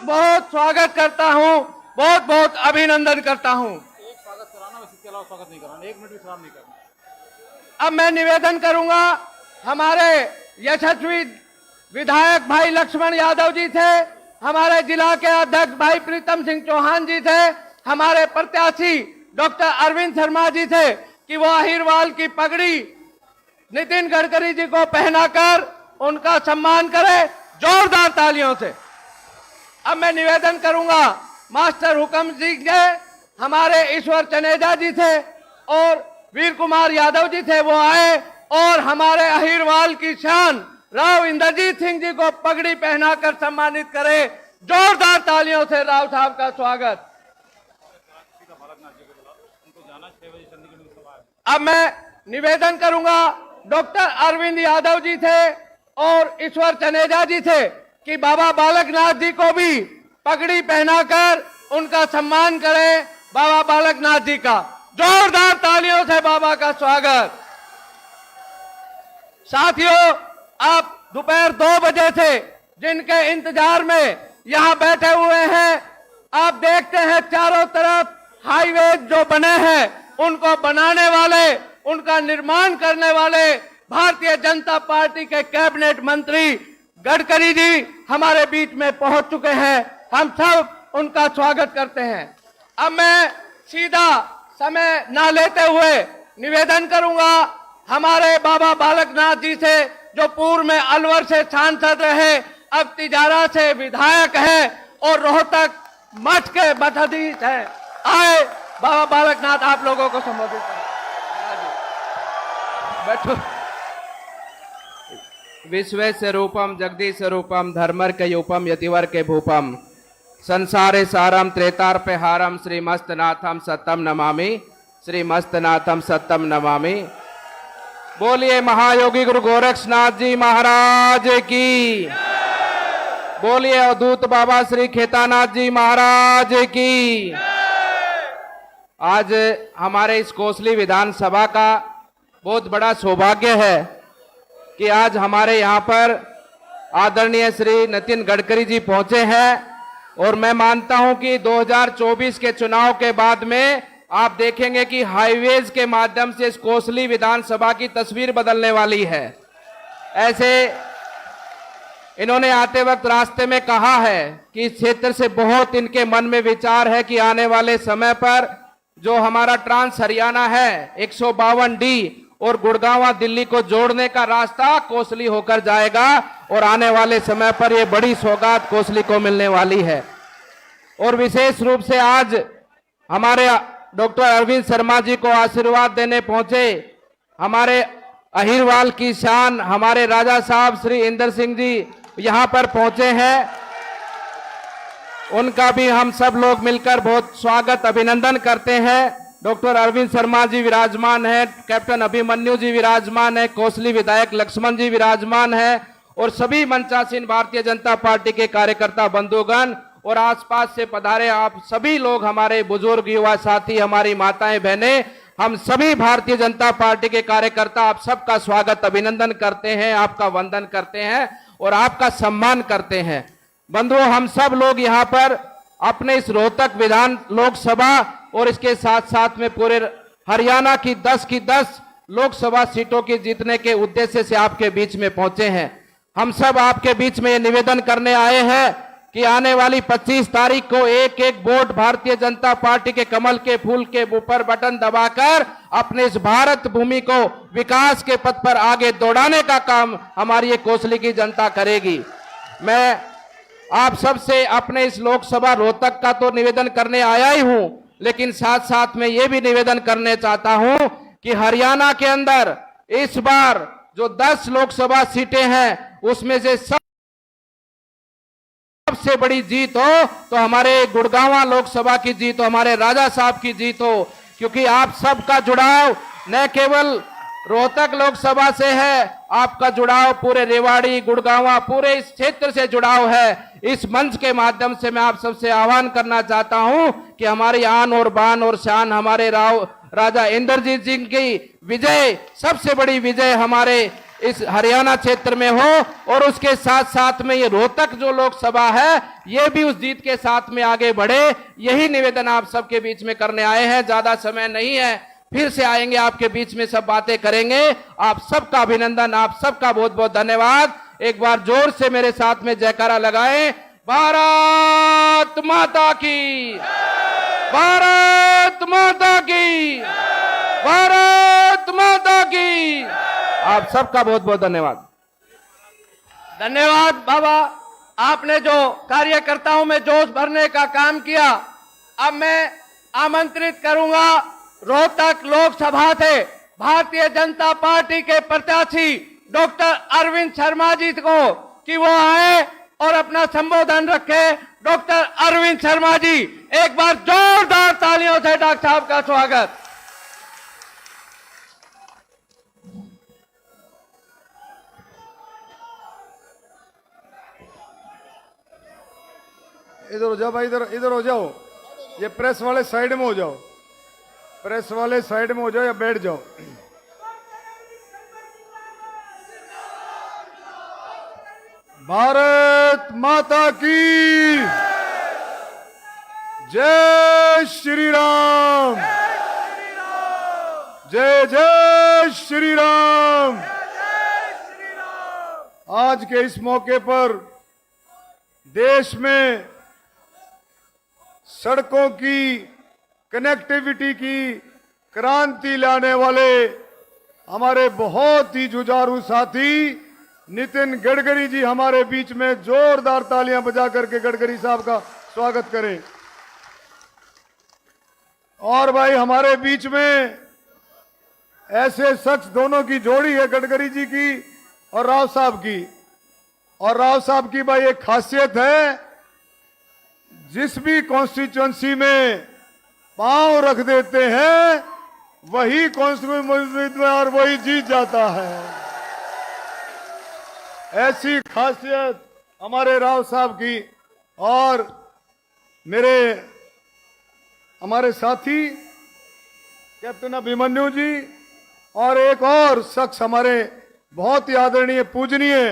बहुत स्वागत करता हूं, बहुत बहुत अभिनंदन करता हूं। एक स्वागत कराना, बस इसके अलावा स्वागत नहीं कराना, 1 मिनट भी खराब नहीं करना। अब मैं निवेदन करूंगा, हमारे यशस्वी विधायक भाई लक्ष्मण यादव जी थे, हमारे जिला के अध्यक्ष भाई प्रीतम सिंह चौहान जी थे, हमारे प्रत्याशी डॉक्टर अरविंद शर्मा जी थे कि वो अहिरवाल की पगड़ी नितिन गडकरी जी को पहनाकर उनका सम्मान करें जोरदार तालियों से। अब मैं निवेदन करूंगा, मास्टर हुक्म जी के हमारे ईश्वर चनेजा जी थे और वीर कुमार यादव जी थे, वो आए और हमारे अहिरवाल की शान राव इंद्रजीत सिंह जी को पगड़ी पहनाकर सम्मानित करें। जोरदार तालियों से राव साहब का स्वागत। अब मैं निवेदन करूंगा, डॉक्टर अरविंद यादव जी थे और ईश्वर चनेजा जी थे कि बाबा बालकनाथ जी को भी पगड़ी पहनाकर उनका सम्मान करें। बाबा बालकनाथ जी का जोरदार तालियों से बाबा का स्वागत। साथियों, आप दोपहर 2 बजे से जिनके इंतजार में यहां बैठे हुए हैं, आप देखते हैं चारों तरफ हाईवे जो बने हैं, उनको बनाने वाले, उनका निर्माण करने वाले भारतीय जनता पार्टी के कैबिनेट मंत्री गडकरी जी हमारे बीच में पहुंच चुके हैं। हम सब उनका स्वागत करते हैं। अब मैं सीधा समय ना लेते हुए निवेदन करूंगा हमारे बाबा बालकनाथ जी से, जो पूर्व में अलवर से सांसद रहे, अब तिजारा से विधायक है और रोहतक मठ के मठाधीश है। आए बाबा बालकनाथ, आप लोगों को संबोधित करें। बैठो। विश्वेश्वर रूपम जगदीश रूपम धर्मर्कयूपम यतिवर के भूपम संसारे सारम त्रेतार्पे हारम श्रीमस्तनाथम सत्यम नमामि, श्रीमस्तनाथम सत्यम नमामि। बोलिए महायोगी गुरु गोरक्षनाथ जी महाराज की, बोलिए अवधूत बाबा श्री खेतानाथ जी महाराज की। आज हमारे इस कोसली विधानसभा का बहुत बड़ा सौभाग्य है कि आज हमारे यहाँ पर आदरणीय श्री नितिन गडकरी जी पहुंचे हैं और मैं मानता हूं कि 2024 के चुनाव के बाद में आप देखेंगे कि हाईवेज के माध्यम से इस कोसली विधानसभा की तस्वीर बदलने वाली है। ऐसे इन्होंने आते वक्त रास्ते में कहा है कि इस क्षेत्र से बहुत इनके मन में विचार है कि आने वाले समय पर जो हमारा ट्रांस हरियाणा है 152D और गुड़गांव दिल्ली को जोड़ने का रास्ता कोसली होकर जाएगा और आने वाले समय पर यह बड़ी सौगात कोसली को मिलने वाली है। और विशेष रूप से आज हमारे डॉक्टर अरविंद शर्मा जी को आशीर्वाद देने पहुंचे हमारे अहिरवाल की शान हमारे राजा साहब श्री इंदर सिंह जी यहां पर पहुंचे हैं। उनका भी हम सब लोग मिलकर बहुत स्वागत अभिनंदन करते हैं। डॉक्टर अरविंद शर्मा जी विराजमान है, कैप्टन अभिमन्यु जी विराजमान है, कोसली विधायक लक्ष्मण जी विराजमान है और सभी मंचासीन भारतीय जनता पार्टी के कार्यकर्ता बंधुगण और आसपास से पधारे आप सभी लोग, हमारे बुजुर्ग युवा साथी, हमारी माताएं बहनें, हम सभी भारतीय जनता पार्टी के कार्यकर्ता आप सबका स्वागत अभिनंदन करते हैं, आपका वंदन करते हैं और आपका सम्मान करते हैं। बंधुओं, हम सब लोग यहाँ पर अपने इस रोहतक विधान लोकसभा और इसके साथ साथ में पूरे हरियाणा की 10 की 10 लोकसभा सीटों की जीतने के उद्देश्य से आपके बीच में पहुंचे हैं। हम सब आपके बीच में ये निवेदन करने आए हैं कि आने वाली 25 तारीख को एक एक वोट भारतीय जनता पार्टी के कमल के फूल के ऊपर बटन दबाकर अपने इस भारत भूमि को विकास के पथ पर आगे दौड़ाने का काम हमारी ये कोसली की जनता करेगी। मैं आप सबसे अपने इस लोकसभा रोहतक का तो निवेदन करने आया ही हूं, लेकिन साथ साथ में ये भी निवेदन करने चाहता हूं कि हरियाणा के अंदर इस बार जो 10 लोकसभा सीटें हैं उसमें से सबसे बड़ी जीत हो तो हमारे गुड़गांव लोकसभा की जीत हो, हमारे राजा साहब की जीत हो, क्योंकि आप सबका जुड़ाव न केवल रोहतक लोकसभा से है, आपका जुड़ाव पूरे रेवाड़ी गुड़गांव पूरे इस क्षेत्र से जुड़ाव है। इस मंच के माध्यम से मैं आप सबसे आह्वान करना चाहता हूं कि हमारी आन और बान और शान हमारे राजा इंद्रजीत सिंह की विजय, सबसे बड़ी विजय हमारे इस हरियाणा क्षेत्र में हो और उसके साथ साथ में ये रोहतक जो लोकसभा है ये भी उस जीत के साथ में आगे बढ़े। यही निवेदन आप सबके बीच में करने आए हैं। ज्यादा समय नहीं है, फिर से आएंगे आपके बीच में, सब बातें करेंगे। आप सबका अभिनंदन, आप सबका बहुत बहुत धन्यवाद। एक बार जोर से मेरे साथ में जयकारा लगाएं। भारत माता की, भारत माता की, भारत माता की। आप सबका बहुत बहुत धन्यवाद। धन्यवाद बाबा, आपने जो कार्यकर्ताओं में जोश भरने का काम किया। अब मैं आमंत्रित करूंगा रोहतक लोकसभा से भारतीय जनता पार्टी के प्रत्याशी डॉक्टर अरविंद शर्मा जी को कि वो आए और अपना संबोधन रखे। डॉक्टर अरविंद शर्मा जी, एक बार जोरदार तालियों से डॉक्टर साहब का स्वागत। इधर हो जाओ भाई, इधर इधर हो जाओ। ये प्रेस वाले साइड में हो जाओ, प्रेस वाले साइड में हो जाओ या बैठ जाओ। भारत माता की जय श्री राम, जय जय श्री राम। आज के इस मौके पर देश में सड़कों की कनेक्टिविटी की क्रांति लाने वाले हमारे बहुत ही जुझारू साथी नितिन गडकरी जी हमारे बीच में, जोरदार तालियां बजा करके गडकरी साहब का स्वागत करें। और भाई हमारे बीच में ऐसे शख्स, दोनों की जोड़ी है, गडकरी जी की और राव साहब की। और राव साहब की भाई एक खासियत है, जिस भी कॉन्स्टिट्यूएंसी में पांव रख देते हैं वही उम्मीदवार वही जीत जाता है। ऐसी खासियत हमारे राव साहब की। और हमारे साथी कैप्टन अभिमन्यु जी और एक और शख्स हमारे बहुत ही आदरणीय पूजनीय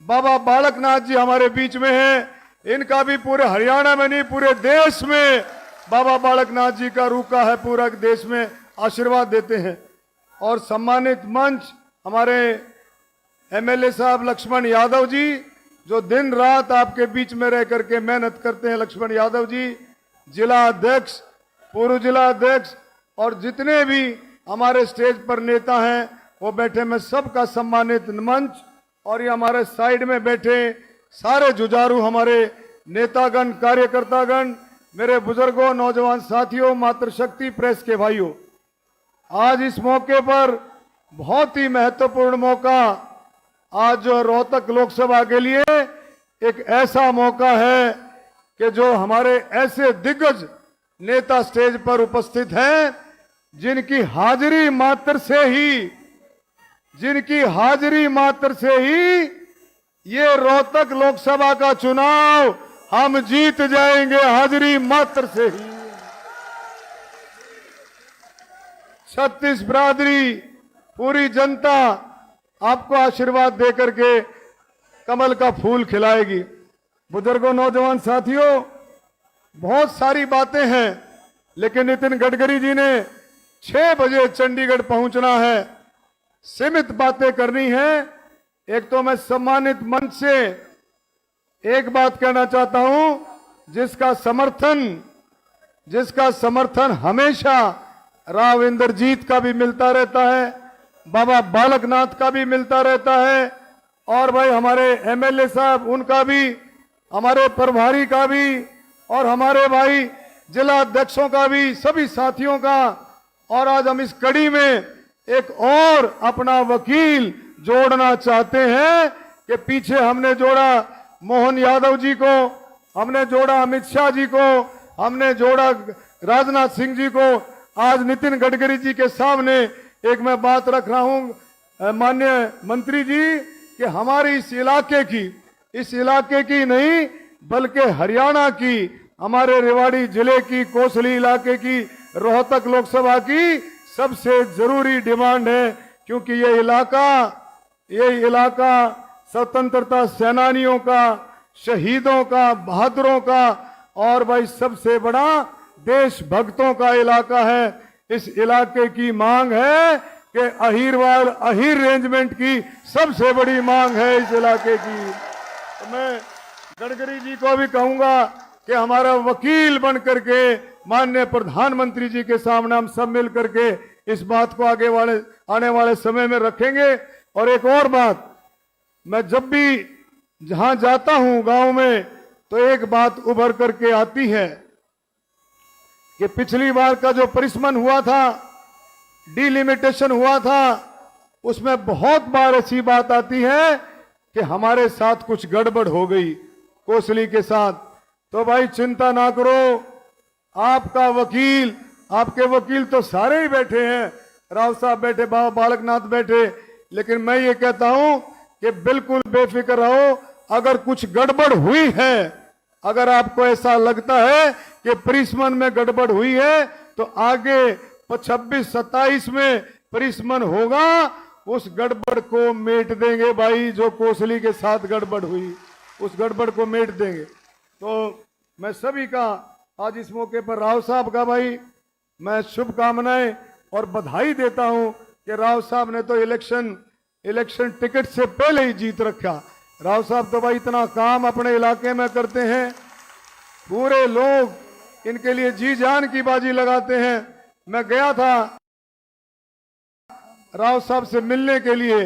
बाबा बालकनाथ जी हमारे बीच में हैं। इनका भी पूरे हरियाणा में नहीं पूरे देश में बाबा बालकनाथ जी का रूखा है, पूरा देश में आशीर्वाद देते हैं। और सम्मानित मंच हमारे एमएलए साहब लक्ष्मण यादव जी, जो दिन रात आपके बीच में रह करके मेहनत करते हैं। लक्ष्मण यादव जी, जिला अध्यक्ष, पूर्व जिला अध्यक्ष और जितने भी हमारे स्टेज पर नेता हैं वो बैठे, मैं सबका सम्मानित मंच। और ये हमारे साइड में बैठे सारे जुझारू हमारे नेतागण, कार्यकर्तागण, मेरे बुजुर्गों, नौजवान साथियों, मातृशक्ति प्रेस के भाइयों, आज इस मौके पर बहुत ही महत्वपूर्ण मौका, आज जो रोहतक लोकसभा के लिए एक ऐसा मौका है कि जो हमारे ऐसे दिग्गज नेता स्टेज पर उपस्थित हैं जिनकी हाजिरी मात्र से ही ये रोहतक लोकसभा का चुनाव हम जीत जाएंगे, हाजिरी मात्र से ही। 36 बिरादरी, पूरी जनता आपको आशीर्वाद दे करके कमल का फूल खिलाएगी। बुजुर्गों, नौजवान साथियों, बहुत सारी बातें हैं, लेकिन नितिन गडकरी जी ने 6 बजे चंडीगढ़ पहुंचना है, सीमित बातें करनी है। एक तो मैं सम्मानित मंच से एक बात कहना चाहता हूं, जिसका समर्थन हमेशा राव इंद्रजीत का भी मिलता रहता है, बाबा बालकनाथ का भी मिलता रहता है, और भाई हमारे एमएलए साहब उनका भी, हमारे प्रभारी का भी, और हमारे भाई जिला अध्यक्षों का भी, सभी साथियों का। और आज हम इस कड़ी में एक और अपना वकील जोड़ना चाहते हैं कि पीछे हमने जोड़ा मोहन यादव जी को, हमने जोड़ा अमित शाह जी को, हमने जोड़ा राजनाथ सिंह जी को। आज नितिन गडकरी जी के सामने एक मैं बात रख रहा हूं माननीय मंत्री जी, कि हमारी इस इलाके की नहीं बल्कि हरियाणा की, हमारे रेवाड़ी जिले की, कोसली इलाके की, रोहतक लोकसभा की सबसे जरूरी डिमांड है, क्योंकि ये इलाका ये इलाका स्वतंत्रता सेनानियों का, शहीदों का, बहादुरों का और भाई सबसे बड़ा देशभक्तों का इलाका है। इस इलाके की मांग है कि अहीरवाल अहीर रेंजमेंट की सबसे बड़ी मांग है इस इलाके की। तो मैं गडकरी जी को भी कहूंगा कि हमारा वकील बन करके माननीय प्रधानमंत्री जी के सामने हम सब मिल करके इस बात को आने वाले समय में रखेंगे। और एक और बात, मैं जब भी जहां जाता हूं गांव में तो एक बात उभर करके आती है कि पिछली बार का जो परिसमन हुआ था, डिलिमिटेशन हुआ था, उसमें बहुत बार ऐसी बात आती है कि हमारे साथ कुछ गड़बड़ हो गई कोसली के साथ। तो भाई चिंता ना करो, आपका वकील, आपके वकील तो सारे ही बैठे हैं, राव साहब बैठे, बाबा बालकनाथ बैठे, लेकिन मैं ये कहता हूं कि बिल्कुल बेफिक्र रहो। अगर कुछ गड़बड़ हुई है, अगर आपको ऐसा लगता है कि परिसमन में गड़बड़ हुई है, तो आगे 26-27 में परिसमन होगा, उस गड़बड़ को मेट देंगे भाई। जो कोसली के साथ गड़बड़ हुई उस गड़बड़ को मेट देंगे। तो मैं सभी का आज इस मौके पर राव साहब का भाई मैं शुभकामनाएं और बधाई देता हूं कि राव साहब ने तो इलेक्शन टिकट से पहले ही जीत रखा। राव साहब तो भाई इतना काम अपने इलाके में करते हैं, पूरे लोग इनके लिए जी जान की बाजी लगाते हैं। मैं गया था राव साहब से मिलने के लिए,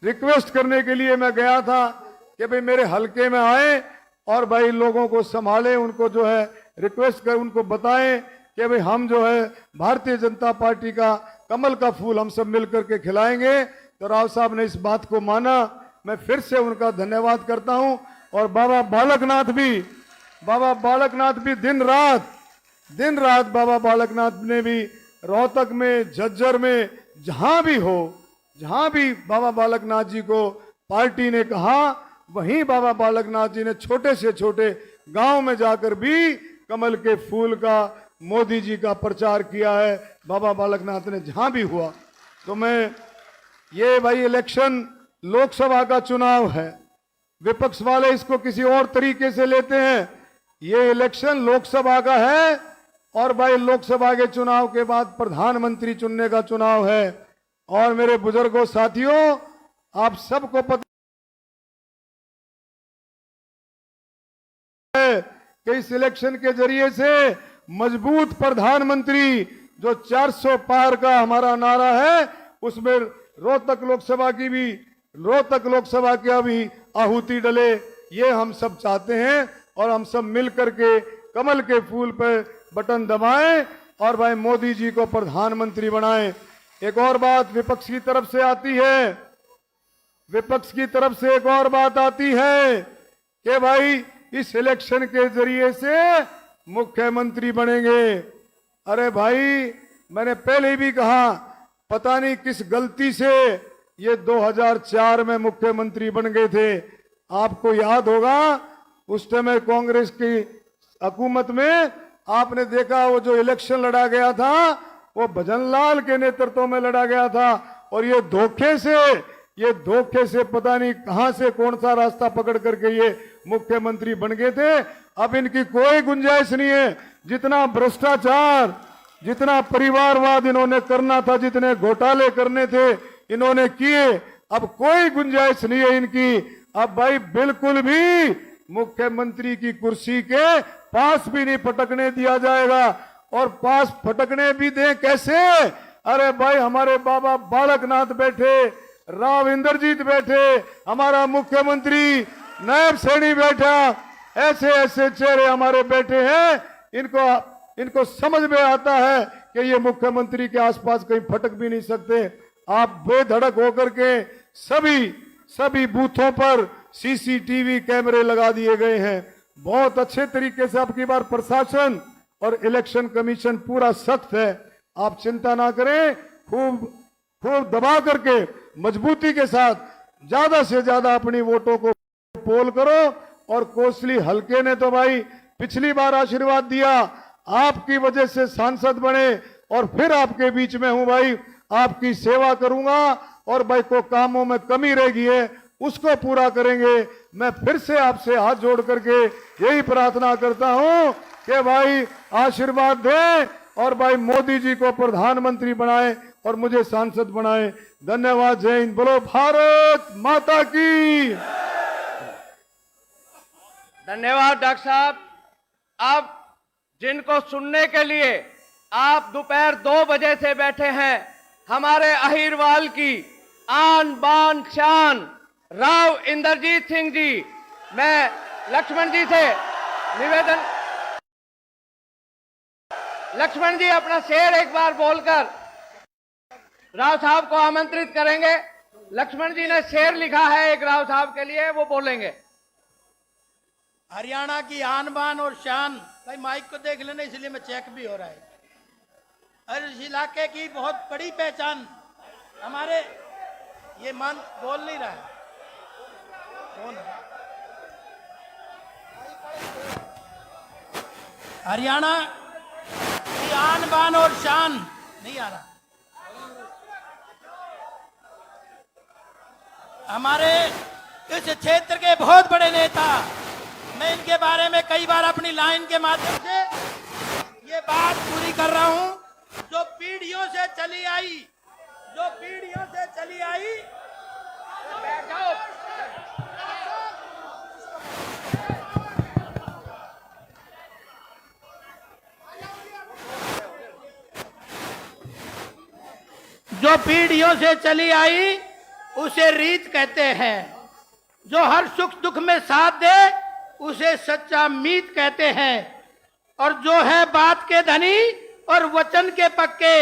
रिक्वेस्ट करने के लिए मैं गया था कि भाई मेरे हलके में आए और भाई लोगों को संभाले, उनको जो है रिक्वेस्ट कर, उनको बताएं कि भाई हम जो है भारतीय जनता पार्टी का कमल का फूल हम सब मिलकर के खिलाएंगे। तो राव साहब ने इस बात को माना, मैं फिर से उनका धन्यवाद करता हूं। और बाबा बालकनाथ भी दिन रात बाबा बालकनाथ ने भी रोहतक में, झज्जर में, जहां भी बाबा बालकनाथ जी को पार्टी ने कहा, वहीं बाबा बालकनाथ जी ने छोटे से छोटे गांव में जाकर भी कमल के फूल का, मोदी जी का प्रचार किया है। बाबा बालकनाथ ने जहां भी हुआ। तो मैं ये भाई इलेक्शन लोकसभा का चुनाव है, विपक्ष वाले इसको किसी और तरीके से लेते हैं, ये इलेक्शन लोकसभा का है। और भाई लोकसभा के चुनाव के बाद प्रधानमंत्री चुनने का चुनाव है। और मेरे बुजुर्गों, साथियों, आप सबको पता है कि इस इलेक्शन के जरिए से मजबूत प्रधानमंत्री, जो 400 पार का हमारा नारा है, उसमें रोहतक लोकसभा की भी आहुति डले, ये हम सब चाहते हैं। और हम सब मिलकर के कमल के फूल पर बटन दबाएं और भाई मोदी जी को प्रधानमंत्री बनाएं। एक और बात विपक्ष की तरफ से एक और बात आती है कि भाई इस इलेक्शन के जरिए से मुख्यमंत्री बनेंगे। अरे भाई, मैंने पहले भी कहा, पता नहीं किस गलती से ये 2004 में मुख्यमंत्री बन गए थे। आपको याद होगा उस समय कांग्रेस की हुकूमत में आपने देखा वो जो इलेक्शन लड़ा गया था वो भजनलाल के नेतृत्व में लड़ा गया था। और ये धोखे से पता नहीं कहां से कौन सा रास्ता पकड़ करके ये मुख्यमंत्री बन गए थे। अब इनकी कोई गुंजाइश नहीं है। जितना भ्रष्टाचार, जितना परिवारवाद इन्होंने करना था, जितने घोटाले करने थे इन्होंने किए, अब कोई गुंजाइश नहीं है इनकी। अब भाई बिल्कुल भी मुख्यमंत्री की कुर्सी के पास भी नहीं फटकने दिया जाएगा। और पास फटकने भी दें कैसे? अरे भाई, हमारे बाबा बालकनाथ बैठे, राव इंद्रजीत बैठे, हमारा मुख्यमंत्री नायब सैनी बैठा, ऐसे ऐसे चेहरे हमारे बैठे हैं। इनको समझ में आता है कि ये मुख्यमंत्री के आसपास कहीं फटक भी नहीं सकते। आप बेधड़क होकर के सभी बूथों पर सीसीटीवी कैमरे लगा दिए गए हैं। बहुत अच्छे तरीके से आपकी बार प्रशासन और इलेक्शन कमीशन पूरा सख्त है। आप चिंता ना करें, खूब दबा करके मजबूती के साथ ज्यादा से ज्यादा अपनी वोटों को पोल करो। और कोसली हलके ने तो भाई पिछली बार आशीर्वाद दिया, आपकी वजह से सांसद बने और फिर आपके बीच में हूं भाई, आपकी सेवा करूंगा और भाई को कामों में कमी रह गई है उसको पूरा करेंगे। मैं फिर से आपसे हाथ जोड़ करके यही प्रार्थना करता हूं कि भाई आशीर्वाद दें और भाई मोदी जी को प्रधानमंत्री बनाए और मुझे सांसद बनाए। धन्यवाद। जय हिंद। बोलो भारत माता की। धन्यवाद डॉक्टर साहब। अब जिनको सुनने के लिए आप दोपहर 2 बजे से बैठे हैं, हमारे अहिरवाल की आन बान शान राव इंद्रजीत सिंह जी, मैं लक्ष्मण जी से निवेदन, लक्ष्मण जी अपना शेर एक बार बोलकर राव साहब को आमंत्रित करेंगे। लक्ष्मण जी ने शेर लिखा है एक राव साहब के लिए, वो बोलेंगे। हरियाणा की आन बान और शान, भाई माइक को देख लेना इसलिए मैं चेक भी हो रहा है। और इस इलाके की बहुत बड़ी पहचान हमारे, ये मन बोल नहीं रहा है कौन है? हरियाणा की आन बान और शान नहीं आ रहा। हमारे इस क्षेत्र के बहुत बड़े नेता, मैं इनके बारे में कई बार अपनी लाइन के माध्यम से ये बात पूरी कर रहा हूं, जो पीढ़ियों से चली आई, जो पीढ़ियों से चली आई। जो पीढ़ियों से चली आई उसे रीत कहते हैं, जो हर सुख दुख में साथ दे उसे सच्चा मीत कहते हैं, और जो है बात के धनी और वचन के पक्के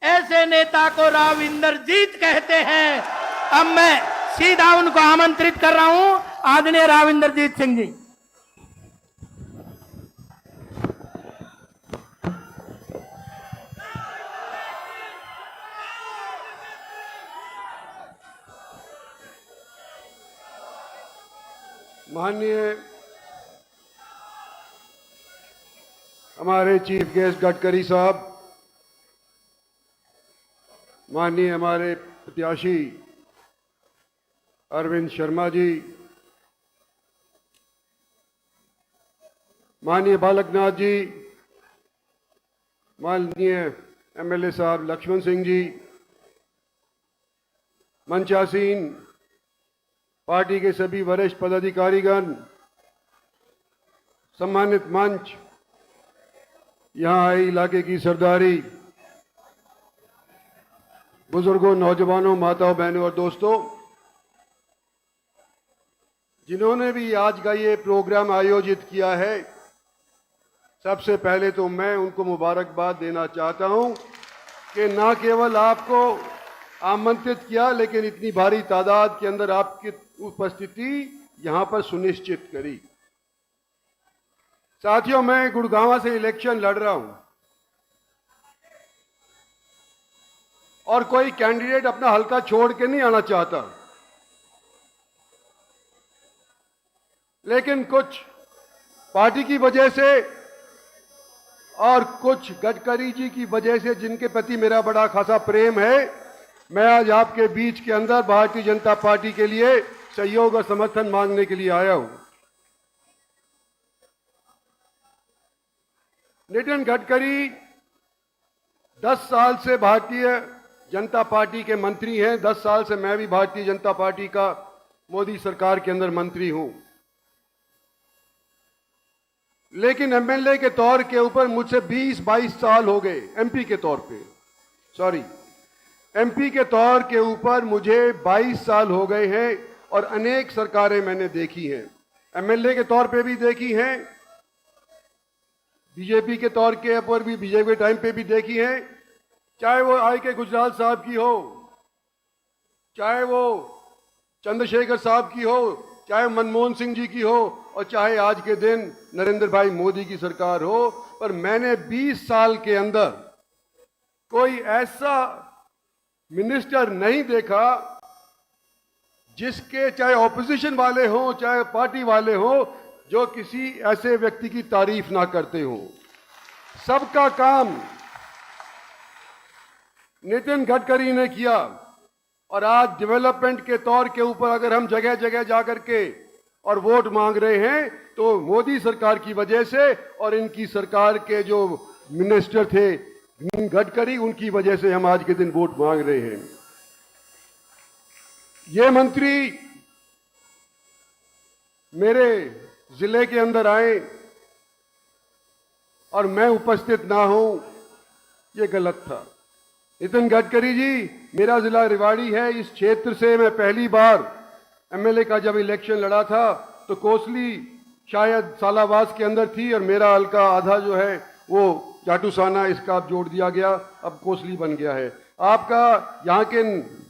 ऐसे नेता को राव इंद्रजीत कहते हैं। अब मैं सीधा उनको आमंत्रित कर रहा हूं, आदरणीय राव इंद्रजीत सिंह जी। माननीय हमारे चीफ गेस्ट गडकरी साहब, माननीय हमारे प्रत्याशी अरविंद शर्मा जी, माननीय बालकनाथ जी, माननीय एमएलए साहब लक्ष्मण सिंह जी, मंचासीन पार्टी के सभी वरिष्ठ पदाधिकारीगण, सम्मानित मंच, यहाँ आए इलाके की सरदारी, बुजुर्गों, नौजवानों, माताओं, बहनों और दोस्तों, जिन्होंने भी आज का ये प्रोग्राम आयोजित किया है, सबसे पहले तो मैं उनको मुबारकबाद देना चाहता हूं कि ना केवल आपको आमंत्रित किया लेकिन इतनी भारी तादाद के अंदर आपकी उपस्थिति यहां पर सुनिश्चित करी। साथियों, मैं गुड़गांव से इलेक्शन लड़ रहा हूं और कोई कैंडिडेट अपना हलका छोड़ के नहीं आना चाहता, लेकिन कुछ पार्टी की वजह से और कुछ गडकरी जी की वजह से, जिनके प्रति मेरा बड़ा खासा प्रेम है, मैं आज आपके बीच के अंदर भारतीय जनता पार्टी के लिए सहयोग और समर्थन मांगने के लिए आया हूं। नितिन गडकरी 10 साल से भारतीय जनता पार्टी के मंत्री हैं। 10 साल से मैं भी भारतीय जनता पार्टी का मोदी सरकार के अंदर मंत्री हूं, लेकिन एमएलए के तौर के ऊपर मुझसे 20-22 साल हो गए। एमपी के तौर पे, सॉरी, एमपी के तौर के ऊपर मुझे 22 साल हो गए हैं और अनेक सरकारें मैंने देखी हैं। एमएलए के तौर पे भी देखी हैं, बीजेपी के तौर के ऊपर भी, बीजेपी के टाइम पे भी देखी हैं, चाहे वो आई के गुजराल साहब की हो, चाहे वो चंद्रशेखर साहब की हो, चाहे मनमोहन सिंह जी की हो, और चाहे आज के दिन नरेंद्र भाई मोदी की सरकार हो। पर मैंने 20 साल के अंदर कोई ऐसा मिनिस्टर नहीं देखा जिसके, चाहे ऑपोजिशन वाले हों चाहे पार्टी वाले हों, जो किसी ऐसे व्यक्ति की तारीफ ना करते हों। सबका काम नितिन गडकरी ने किया। और आज डेवलपमेंट के तौर के ऊपर अगर हम जगह जगह जाकर के और वोट मांग रहे हैं तो मोदी सरकार की वजह से और इनकी सरकार के जो मिनिस्टर थे गडकरी, उनकी वजह से हम आज के दिन वोट मांग रहे हैं। ये मंत्री मेरे जिले के अंदर आए और मैं उपस्थित ना हूं, ये गलत था। नितिन गडकरी जी, मेरा जिला रेवाड़ी है, इस क्षेत्र से मैं पहली बार एमएलए का जब इलेक्शन लड़ा था तो कोसली शायद सालावास के अंदर थी और मेरा हल्का आधा जो है वो जाटूसाना, इसका अब जोड़ दिया गया, अब कोसली बन गया है। आपका यहाँ के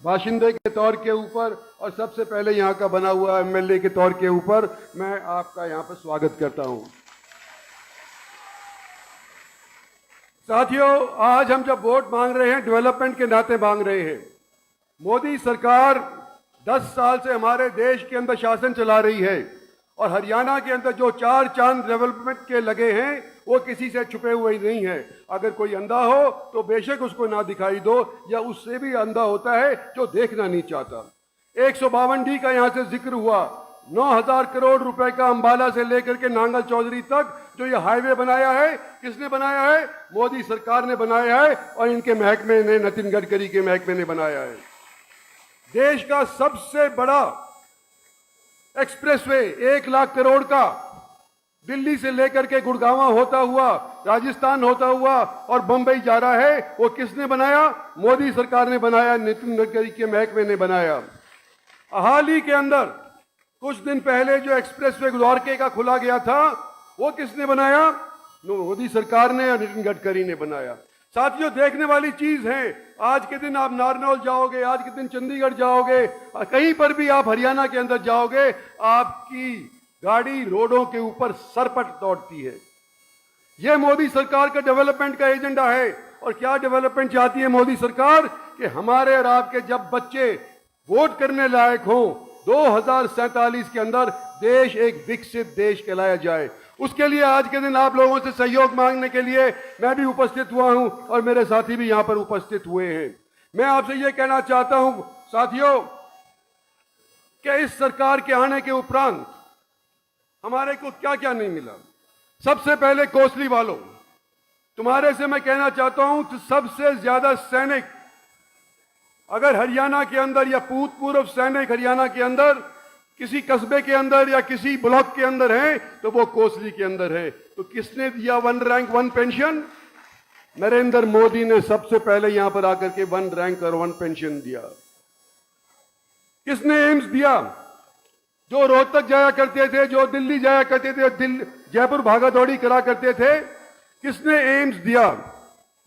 बाशिंदे के तौर के ऊपर और सबसे पहले यहाँ का बना हुआ एमएलए के तौर के ऊपर मैं आपका यहाँ पर स्वागत करता हूँ। साथियों, आज हम जब वोट मांग रहे हैं डेवलपमेंट के नाते मांग रहे हैं। मोदी सरकार 10 साल से हमारे देश के अंदर शासन चला रही है और हरियाणा के अंदर जो 4 चांद डेवलपमेंट के लगे हैं वो किसी से छुपे हुए ही नहीं है। अगर कोई अंधा हो तो बेशक उसको ना दिखाई दो, या उससे भी अंधा होता है जो देखना नहीं चाहता। 152D का यहाँ से जिक्र हुआ, 9,000 करोड़ रुपए का अंबाला से लेकर के नांगल चौधरी तक जो ये हाईवे बनाया है, किसने बनाया है? मोदी सरकार ने बनाया है और इनके महकमे ने, नितिन गडकरी के महकमे ने बनाया है। देश का सबसे बड़ा एक्सप्रेसवे 1 लाख करोड़ का दिल्ली से लेकर के गुड़गांव होता हुआ, राजस्थान होता हुआ और बंबई जा रहा है, वो किसने बनाया? मोदी सरकार ने बनाया, नितिन गडकरी के महकमे ने बनाया। हाल ही के अंदर कुछ दिन पहले जो एक्सप्रेसवे द्वारके का खुला गया था, वो किसने बनाया? मोदी सरकार ने और नितिन गडकरी ने बनाया। साथियों, देखने वाली चीज है, आज के दिन आप नारनौल जाओगे, आज के दिन चंडीगढ़ जाओगे, कहीं पर भी आप हरियाणा के अंदर जाओगे, आपकी गाड़ी रोडों के ऊपर सरपट दौड़ती है। यह मोदी सरकार का डेवलपमेंट का एजेंडा है। और क्या डेवलपमेंट चाहती है मोदी सरकार? कि हमारे और आपके जब बच्चे वोट करने लायक हों, 2047 के अंदर देश एक विकसित देश कहलाया जाए। उसके लिए आज के दिन आप लोगों से सहयोग मांगने के लिए मैं भी उपस्थित हुआ हूं और मेरे साथी भी यहां पर उपस्थित हुए हैं। मैं आपसे यह कहना चाहता हूं साथियों कि इस सरकार के आने के उपरांत हमारे को क्या क्या नहीं मिला। सबसे पहले कोसली वालों, तुम्हारे से मैं कहना चाहता हूं कि सबसे ज्यादा सैनिक अगर हरियाणा के अंदर या भूतपूर्व सैनिक हरियाणा के अंदर किसी कस्बे के अंदर या किसी ब्लॉक के अंदर है तो वो कोसली के अंदर है। तो किसने दिया 1 रैंक 1 पेंशन? नरेंद्र मोदी ने सबसे पहले यहां पर आकर के 1 रैंक और 1 पेंशन दिया। किसने एम्स दिया? जो रोहतक जाया करते थे, जो दिल्ली जाया करते थे, जयपुर भागा दौड़ी करा करते थे, किसने एम्स दिया?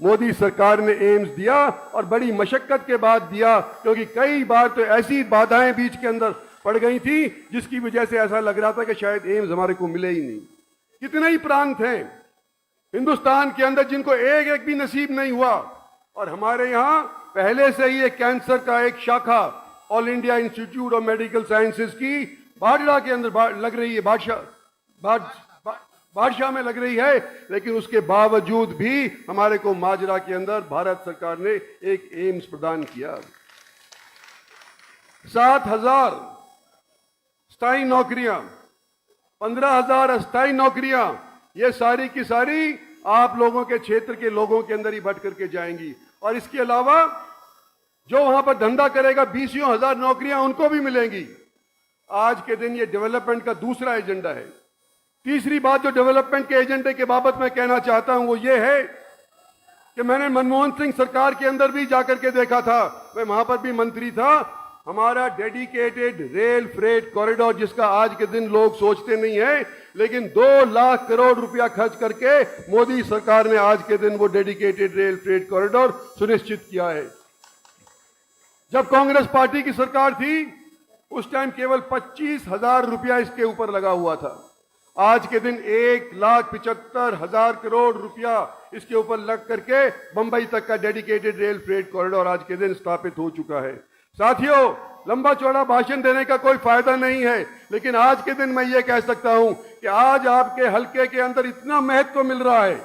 मोदी सरकार ने एम्स दिया और बड़ी मशक्कत के बाद दिया, क्योंकि कई बार तो ऐसी बाधाएं बीच के अंदर पड़ गई थी जिसकी वजह से ऐसा लग रहा था कि शायद एम्स हमारे को मिले ही नहीं। कितने ही प्रांत हैं हिंदुस्तान के अंदर जिनको एक भी नसीब नहीं हुआ, और हमारे यहां पहले से ही एक कैंसर का एक शाखा all India institute of medical sciences की बाडला के अंदर लग रही है, बादशाह में लग रही है। लेकिन उसके बावजूद भी हमारे को माजरा के अंदर भारत सरकार ने एक एम्स प्रदान किया। 7,000 स्थायी नौकरियां, 15,000 अस्थायी नौकरियां, ये सारी की सारी आप लोगों के क्षेत्र के लोगों के अंदर ही बट करके जाएंगी। और इसके अलावा जो वहां पर धंधा करेगा 20,000 नौकरियां उनको भी मिलेंगी। आज के दिन ये डेवलपमेंट का दूसरा एजेंडा है। तीसरी बात जो डेवलपमेंट के एजेंडे के बाबत मैं कहना चाहता हूं वो ये है कि मैंने मनमोहन सिंह सरकार के अंदर भी जाकर के देखा था, मैं वहां पर भी मंत्री था। हमारा डेडिकेटेड रेल फ्रेट कॉरिडोर, जिसका आज के दिन लोग सोचते नहीं है, लेकिन 2 लाख करोड़ रुपया खर्च करके मोदी सरकार ने आज के दिन वो डेडिकेटेड रेल फ्रेट कॉरिडोर सुनिश्चित किया है। जब कांग्रेस पार्टी की सरकार थी उस टाइम केवल 25,000 रुपया इसके ऊपर लगा हुआ था। आज के दिन 1,75,000 करोड़ रुपया इसके ऊपर लग करके बंबई तक का डेडिकेटेड रेल फ्रेट कॉरिडोर आज के दिन स्थापित हो चुका है। साथियों, लंबा चौड़ा भाषण देने का कोई फायदा नहीं है, लेकिन आज के दिन मैं ये कह सकता हूं कि आज आपके हलके के अंदर इतना महत्व मिल रहा है,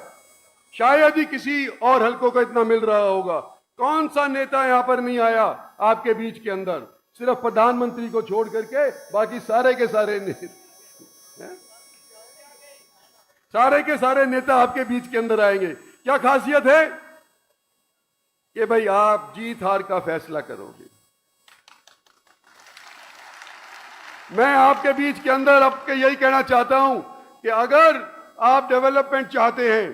शायद ही किसी और हलकों को इतना मिल रहा होगा। कौन सा नेता यहां पर नहीं आया आपके बीच के अंदर, सिर्फ प्रधानमंत्री को छोड़ करके बाकी सारे के सारे सारे के सारे नेता आपके बीच के अंदर आएंगे। क्या खासियत है कि भाई आप जीत हार का फैसला करोगे। मैं आपके बीच के अंदर आपके यही कहना चाहता हूं कि अगर आप डेवलपमेंट चाहते हैं,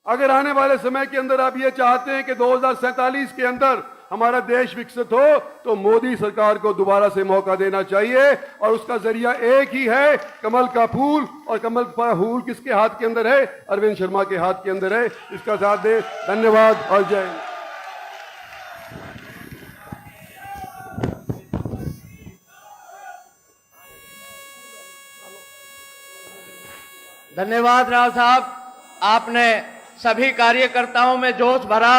अगर आने वाले समय के अंदर आप ये चाहते हैं कि 2047 के अंदर हमारा देश विकसित हो, तो मोदी सरकार को दोबारा से मौका देना चाहिए। और उसका जरिया एक ही है, कमल का फूल। और कमल का फूल किसके हाथ के अंदर है? अरविंद शर्मा के हाथ के अंदर है। इसका साथ दे। धन्यवाद और जय हिंद। धन्यवाद राव साहब, आपने सभी कार्यकर्ताओं में जोश भरा।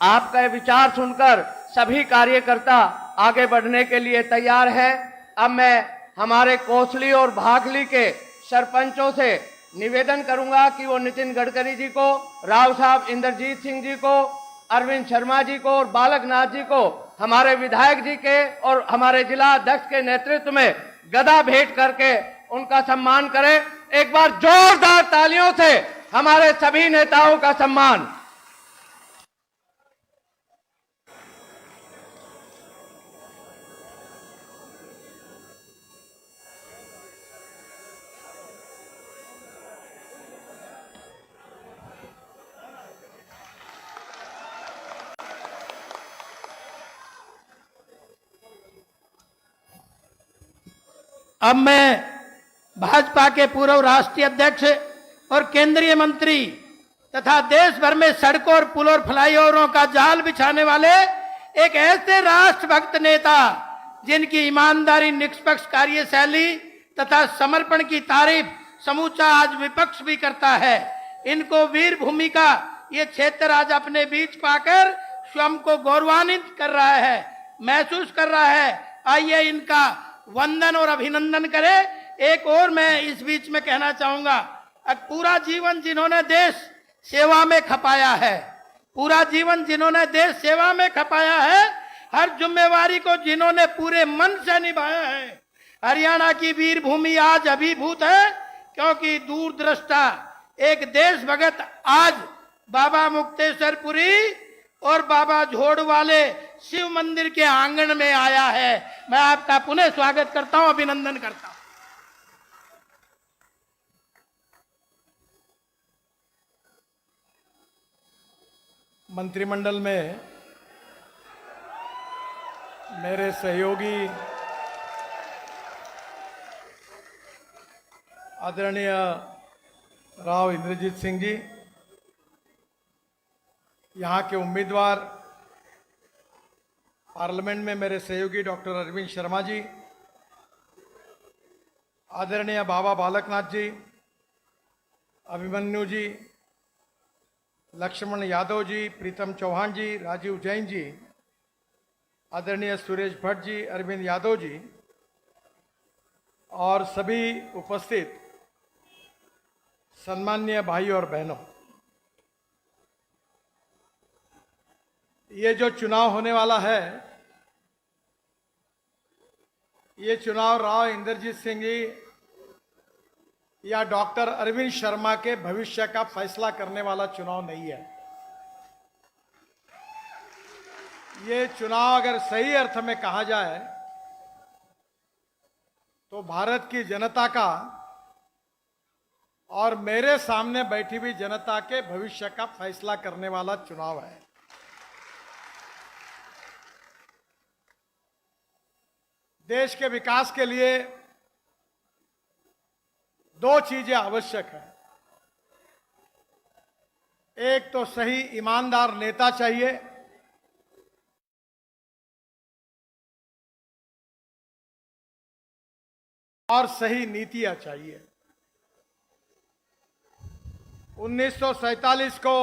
आपका विचार सुनकर सभी कार्यकर्ता आगे बढ़ने के लिए तैयार हैं। अब मैं हमारे कोसली और भागली के सरपंचों से निवेदन करूंगा कि वो नितिन गडकरी जी को, राव साहब इंद्रजीत सिंह जी को, अरविंद शर्मा जी को और बालकनाथ जी को हमारे विधायक जी के और हमारे जिला अध्यक्ष के नेतृत्व में गदा भेंट करके उनका सम्मान करें। एक बार जोरदार तालियों से हमारे सभी नेताओं का सम्मान। अब मैं भाजपा के पूर्व राष्ट्रीय अध्यक्ष और केंद्रीय मंत्री तथा देश भर में सड़कों और पुलों और फ्लाईओवरों का जाल बिछाने वाले एक ऐसे राष्ट्रभक्त नेता जिनकी ईमानदारी, निष्पक्ष कार्यशैली तथा समर्पण की तारीफ समूचा आज विपक्ष भी करता है। इनको वीर भूमि का ये क्षेत्र आज अपने बीच पाकर स्वयं को गौरवान्वित कर रहा है, महसूस कर रहा है। आइए इनका वंदन और अभिनंदन करें। एक और मैं इस बीच में कहना चाहूंगा, पूरा जीवन जिन्होंने देश सेवा में खपाया है, पूरा जीवन जिन्होंने देश सेवा में खपाया है, हर जिम्मेवारी को जिन्होंने पूरे मन से निभाया है, हरियाणा की वीर भूमि आज अभिभूत है। क्योंकि दूरदृष्टा एक देश भगत आज बाबा मुक्तेश्वरपुरी और बाबा झोड़ वाले शिव मंदिर के आंगन में आया है। मैं आपका पुनः स्वागत करता हूं, अभिनंदन करता हूं। मंत्रिमंडल में मेरे सहयोगी आदरणीय राव इंद्रजीत सिंह जी, यहाँ के उम्मीदवार पार्लियामेंट में मेरे सहयोगी डॉक्टर अरविंद शर्मा जी, आदरणीय बाबा बालकनाथ जी, अभिमन्यु जी, लक्ष्मण यादव जी, प्रीतम चौहान जी, राजीव जैन जी, आदरणीय सुरेश भट्ट जी, अरविंद यादव जी और सभी उपस्थित सम्माननीय भाई और बहनों, ये जो चुनाव होने वाला है, ये चुनाव राव इंद्रजीत सिंह जी या डॉक्टर अरविंद शर्मा के भविष्य का फैसला करने वाला चुनाव नहीं है। ये चुनाव अगर सही अर्थ में कहा जाए तो भारत की जनता का और मेरे सामने बैठी हुई जनता के भविष्य का फैसला करने वाला चुनाव है। देश के विकास के लिए दो चीजें आवश्यक है। एक तो सही ईमानदार नेता चाहिए और सही नीतियां चाहिए। 1947 को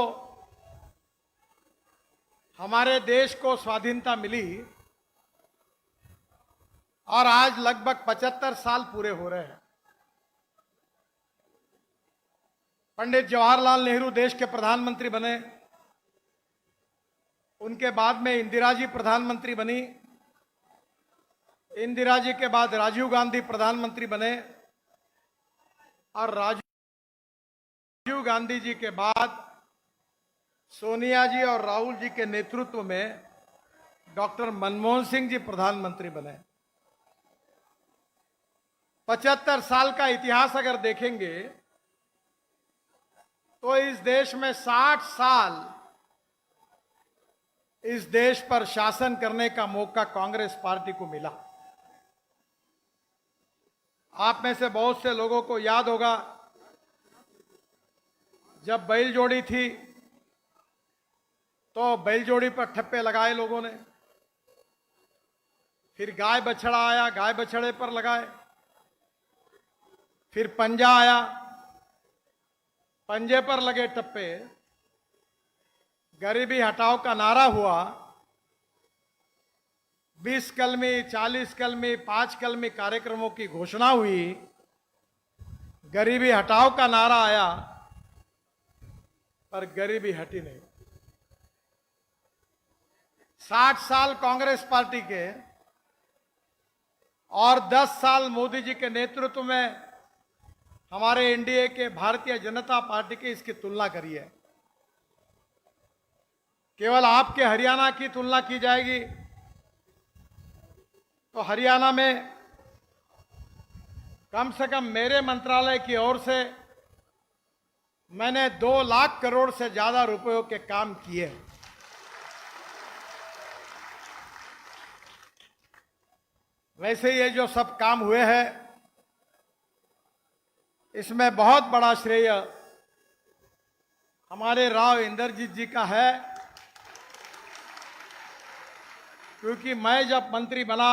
हमारे देश को स्वाधीनता मिली और आज लगभग 75 साल पूरे हो रहे हैं। पंडित जवाहरलाल नेहरू देश के प्रधानमंत्री बने, उनके बाद में इंदिरा जी प्रधानमंत्री बनी, इंदिरा जी के बाद राजीव गांधी प्रधानमंत्री बने और राजीव गांधी जी के बाद सोनिया जी और राहुल जी के नेतृत्व में डॉक्टर मनमोहन सिंह जी प्रधानमंत्री बने। 75 साल का इतिहास अगर देखेंगे तो इस देश में 60 साल इस देश पर शासन करने का मौका कांग्रेस पार्टी को मिला। आप में से बहुत से लोगों को याद होगा, जब बैल जोड़ी थी तो बैल जोड़ी पर ठप्पे लगाए लोगों ने, फिर गाय बछड़ा आया, गाय बछड़े पर लगाए, फिर पंजा आया, पंजे पर लगे टप्पे, गरीबी हटाओ का नारा हुआ, 20 कलमी, 40 कलमी, 5 कलमी कार्यक्रमों की घोषणा हुई, गरीबी हटाओ का नारा आया, पर गरीबी हटी नहीं। 60 साल कांग्रेस पार्टी के और 10 साल मोदी जी के नेतृत्व में हमारे एनडीए के भारतीय जनता पार्टी की इसकी तुलना करिए। केवल आपके हरियाणा की तुलना की जाएगी तो हरियाणा में कम से कम मेरे मंत्रालय की ओर से मैंने 2 लाख करोड़ से ज्यादा रुपयों के काम किए। वैसे ये जो सब काम हुए हैं, इसमें बहुत बड़ा श्रेय हमारे राव इंद्रजीत जी का है, क्योंकि मैं जब मंत्री बना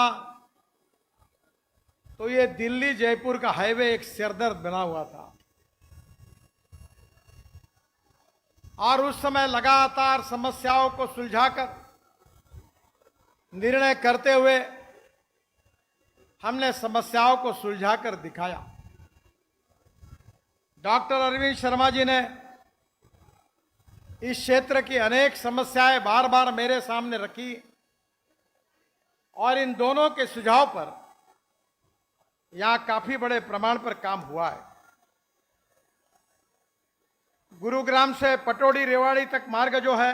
तो ये दिल्ली जयपुर का हाईवे एक सिरदर्द बना हुआ था और उस समय लगातार समस्याओं को सुलझाकर निर्णय करते हुए हमने समस्याओं को सुलझाकर दिखाया। डॉक्टर अरविंद शर्मा जी ने इस क्षेत्र की अनेक समस्याएं बार बार मेरे सामने रखी और इन दोनों के सुझाव पर यहां काफी बड़े प्रमाण पर काम हुआ है। गुरुग्राम से पटौड़ी रेवाड़ी तक मार्ग जो है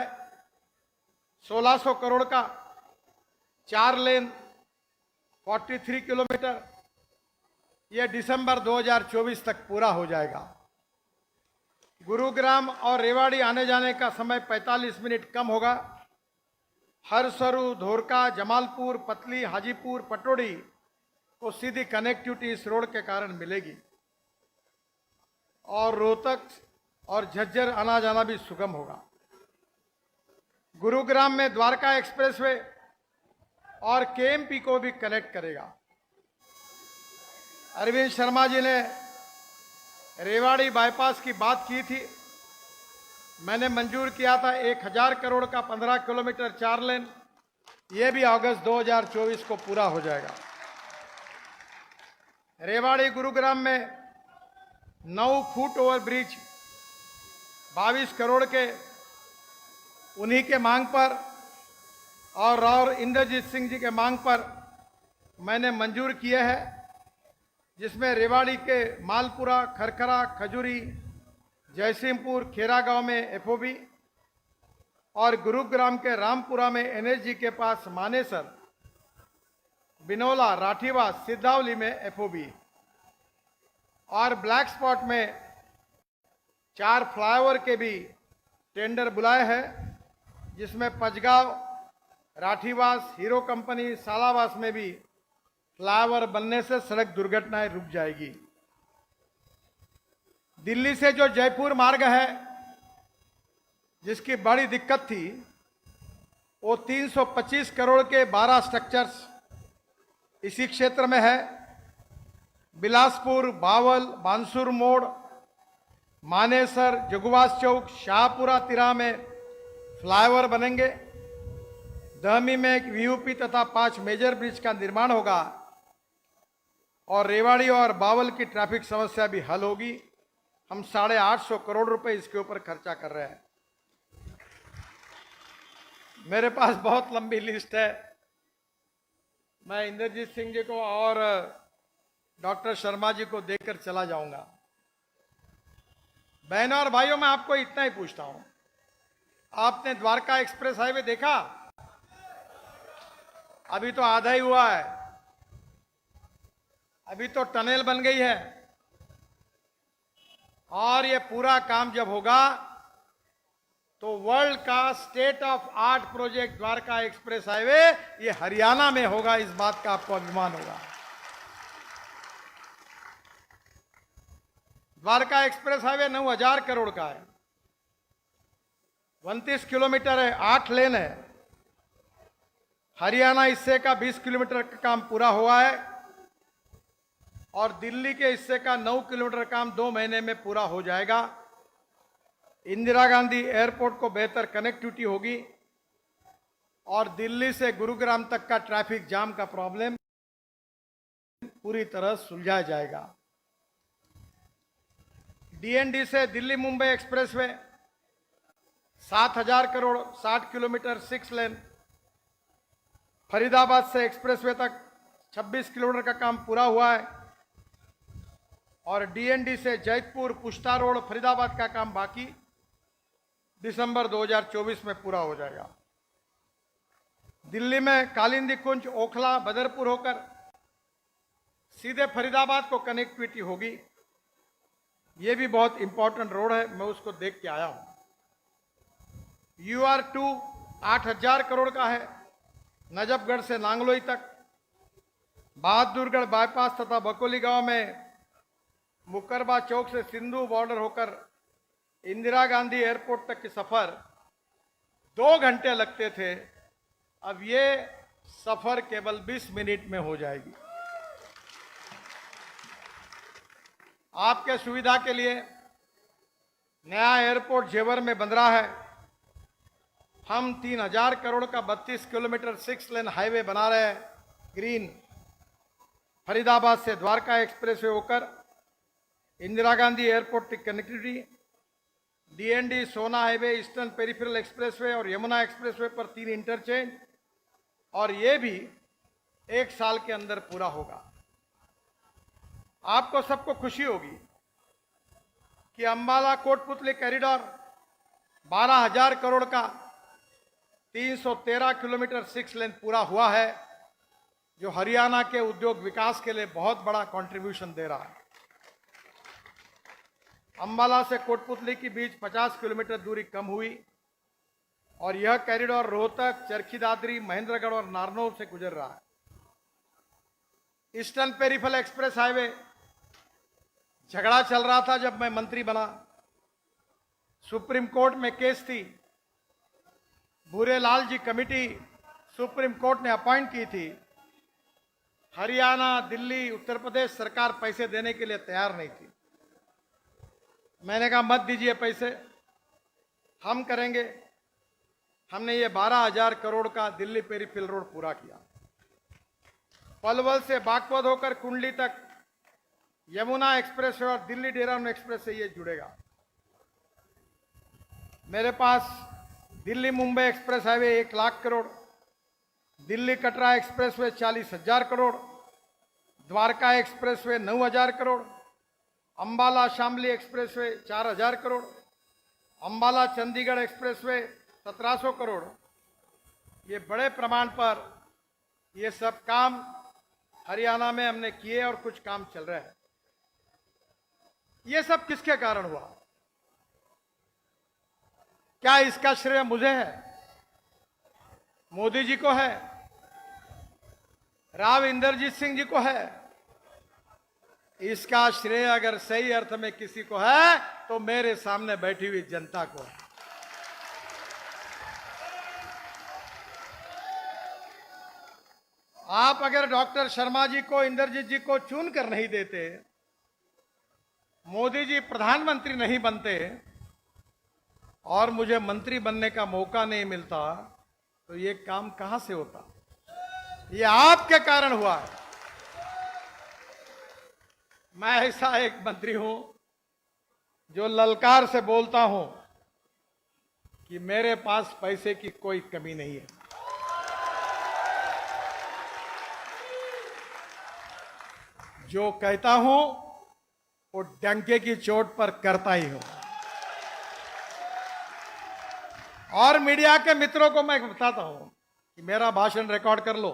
1600 करोड़ का 4 लेन 43 किलोमीटर, यह दिसंबर 2024 तक पूरा हो जाएगा। गुरुग्राम और रेवाड़ी आने जाने का समय 45 मिनट कम होगा। हरसरू, धोरका, जमालपुर, पतली, हाजीपुर, पटौड़ी को सीधी कनेक्टिविटी इस रोड के कारण मिलेगी और रोहतक और झज्जर आना जाना भी सुगम होगा। गुरुग्राम में द्वारका एक्सप्रेसवे और केएमपी को भी कनेक्ट करेगा। अरविंद शर्मा जी ने रेवाड़ी बाईपास की बात की थी, मैंने मंजूर किया था 1000 करोड़ का 15 किलोमीटर 4 लेन, यह भी अगस्त 2024 को पूरा हो जाएगा। रेवाड़ी गुरुग्राम में 9 फुट ओवर ब्रिज 22 करोड़ के उन्हीं के मांग पर और राव इंद्रजीत सिंह जी के मांग पर मैंने मंजूर किए हैं, जिसमें रेवाड़ी के मालपुरा, खरखरा, खजूरी, जयसिंहपुर, खेरा गांव में एफओबी और गुरुग्राम के रामपुरा में एनएसजी के पास मानेसर, बिनोला, राठीवास, सिद्धावली में एफओबी और ब्लैक स्पॉट में 4 फ्लाईओवर के भी टेंडर बुलाए हैं, जिसमें पचगांव, राठीवास, हीरो कंपनी, सालावास में भी फ्लाईओवर बनने से सड़क दुर्घटनाएं रुक जाएगी। दिल्ली से जो जयपुर मार्ग है, जिसकी बड़ी दिक्कत थी, वो 325 करोड़ के 12 स्ट्रक्चर्स इसी क्षेत्र में है। बिलासपुर, बावल, बांसुर मोड़, मानेसर, जगुवास चौक, शाहपुरा तिरा में फ्लाईओवर बनेंगे। दहमी में एक वीयूपी तथा 5 मेजर ब्रिज का निर्माण होगा और रेवाड़ी और बावल की ट्रैफिक समस्या भी हल होगी। हम 850 करोड़ रुपए इसके ऊपर खर्चा कर रहे हैं। मेरे पास बहुत लंबी लिस्ट है। मैं इंद्रजीत सिंह जी को और डॉक्टर शर्मा जी को देकर चला जाऊंगा। बहनों और भाइयों, मैं आपको इतना ही पूछता हूं, आपने द्वारका एक्सप्रेस हाईवे देखा? अभी तो आधा ही हुआ है, अभी तो टनल बन गई है, और ये पूरा काम जब होगा तो वर्ल्ड का state of art project Dwarka express highway ये हरियाणा में होगा। इस बात का आपको अभिमान होगा। द्वारका एक्सप्रेस हाईवे 9,000 करोड़ का है, 29 किलोमीटर है, 8 लेन है। हरियाणा हिस्से का 20 किलोमीटर का काम पूरा हुआ है और दिल्ली के हिस्से का 9 किलोमीटर काम 2 महीने में पूरा हो जाएगा। इंदिरा गांधी एयरपोर्ट को बेहतर कनेक्टिविटी होगी और दिल्ली से गुरुग्राम तक का ट्रैफिक जाम का प्रॉब्लम पूरी तरह सुलझाया जाएगा। डीएनडी से दिल्ली मुंबई एक्सप्रेसवे 7,000 करोड़, 60 किलोमीटर, 6 लेन। फरीदाबाद से एक्सप्रेसवे तक 26 किलोमीटर का काम पूरा हुआ है और डीएनडी से जैतपुर पुष्टा रोड फरीदाबाद का काम बाकी दिसंबर 2024 में पूरा हो जाएगा। दिल्ली में कालिंदी कुंज, ओखला, बदरपुर होकर सीधे फरीदाबाद को कनेक्टिविटी होगी। ये भी बहुत इंपॉर्टेंट रोड है, मैं उसको देख के आया हूं। UR2 8,000 करोड़ का है, नजफगढ़ से नांगलोई तक। बहादुरगढ़ बाईपास तथा बकोली गांव में मुकरबा चौक से सिंधु बॉर्डर होकर इंदिरा गांधी एयरपोर्ट तक की सफर 2 घंटे लगते थे, अब ये सफर केवल 20 मिनट में हो जाएगी। आपके सुविधा के लिए नया एयरपोर्ट जेवर में बन रहा है। हम 3,000 करोड़ का 32 किलोमीटर 6 लेन हाईवे बना रहे हैं, ग्रीन। फरीदाबाद से द्वारका एक्सप्रेसवे होकर इंदिरा गांधी एयरपोर्ट तक कनेक्टिविटी। डीएनडी सोना हाईवे, ईस्टर्न पेरिफेरल एक्सप्रेसवे और यमुना एक्सप्रेसवे पर 3 इंटरचेंज, और ये भी 1 साल के अंदर पूरा होगा। आपको सबको खुशी होगी कि अंबाला कोटपुतली कॉरिडोर 12,000 करोड़ का 313 किलोमीटर 6 लेन पूरा हुआ है, जो हरियाणा के उद्योग विकास के लिए बहुत बड़ा कंट्रीब्यूशन दे रहा है। अंबाला से कोटपुतली के बीच 50 किलोमीटर दूरी कम हुई और यह कॉरिडोर रोहतक, चरखी दादरी, महेंद्रगढ़ और नारनौल से गुजर रहा है। ईस्टर्न पेरिफेरल एक्सप्रेस हाईवे झगड़ा चल रहा था जब मैं मंत्री बना, सुप्रीम कोर्ट में केस थी। भूरेलाल जी कमेटी सुप्रीम कोर्ट ने अपॉइंट की थी। हरियाणा, दिल्ली, उत्तर प्रदेश सरकार पैसे देने के लिए तैयार नहीं थी। मैंने कहा मत दीजिए पैसे, हम करेंगे। हमने ये 12,000 करोड़ का दिल्ली पेरिफेरल रोड पूरा किया। पलवल से बागपत होकर कुंडली तक यमुना एक्सप्रेस और दिल्ली देहरादून एक्सप्रेस से ये जुड़ेगा। मेरे पास Delhi Mumbai express highway 1,00,000 crore, Delhi Katra expressway 40,000 crore, Dwarka expressway 9,000 crore, Ambala Shamli expressway 4,000 crore, Ambala Chandigarh expressway 1,700 crore. ये बड़े प्रमाण पर ये सब काम हरियाणा में हमने किए और कुछ काम चल रहे हैं। ये सब किसके कारण हुआ? क्या इसका श्रेय मुझे है? मोदी जी को है? राव इंद्रजीत सिंह जी को है? इसका श्रेय अगर सही अर्थ में किसी को है तो मेरे सामने बैठी हुई जनता को है। आप अगर डॉक्टर शर्मा जी को, इंद्रजीत जी को चुन कर नहीं देते, मोदी जी प्रधानमंत्री नहीं बनते और मुझे मंत्री बनने का मौका नहीं मिलता, तो ये काम कहां से होता? ये आपके कारण हुआ है। मैं ऐसा एक मंत्री हूं जो ललकार से बोलता हूं कि मेरे पास पैसे की कोई कमी नहीं है। जो कहता हूं वो डंके की चोट पर करता ही हूं। और मीडिया के मित्रों को मैं बताता हूं कि मेरा भाषण रिकॉर्ड कर लो,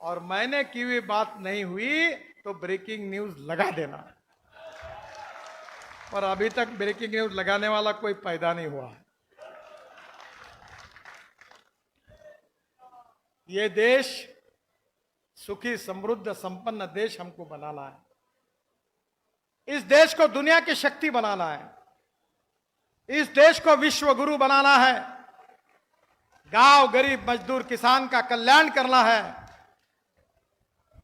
और मैंने की हुई बात नहीं हुई तो ब्रेकिंग न्यूज लगा देना। पर अभी तक ब्रेकिंग न्यूज लगाने वाला कोई पैदा नहीं हुआ है। ये देश सुखी, समृद्ध, संपन्न देश हमको बनाना है। इस देश को दुनिया की शक्ति बनाना है। इस देश को विश्व गुरु बनाना है। गांव, गरीब, मजदूर, किसान का कल्याण करना है।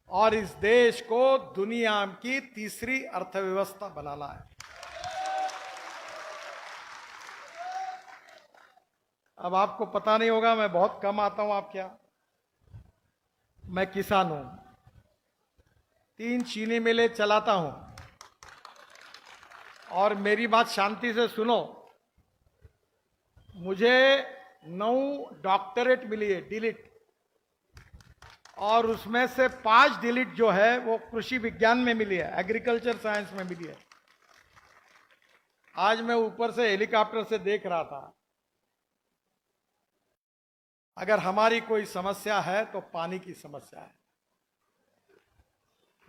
और इस देश को दुनिया की तीसरी अर्थव्यवस्था बनाना है। अब आपको पता नहीं होगा, मैं बहुत कम आता हूं। आप क्या, मैं किसान हूं, 3 चीनी मिलें चलाता हूं। और मेरी बात शांति से सुनो, मुझे 9 डॉक्टरेट मिली है, डिलीट, और उसमें से 5 डिलीट जो है वो कृषि विज्ञान में मिली है, एग्रीकल्चर साइंस में मिली है। आज मैं ऊपर से हेलीकॉप्टर से देख रहा था। अगर हमारी कोई समस्या है तो पानी की समस्या है।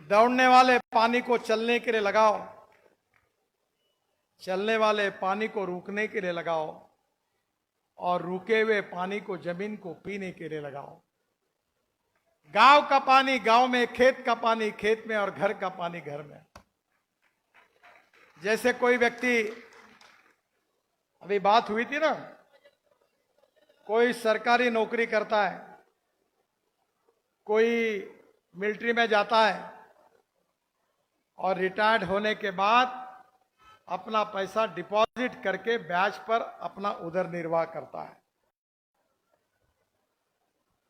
दौड़ने वाले पानी को चलने के लिए लगाओ, चलने वाले पानी को रुकने के लिए लगाओ, और रुके हुए पानी को, जमीन को पीने के लिए लगाओ। गांव का पानी गांव में, खेत का पानी खेत में, और घर का पानी घर में। जैसे कोई व्यक्ति, अभी बात हुई थी ना, कोई सरकारी नौकरी करता है, कोई मिलिट्री में जाता है, और रिटायर्ड होने के बाद अपना पैसा डिपॉजिट करके ब्याज पर अपना उदर निर्वाह करता है।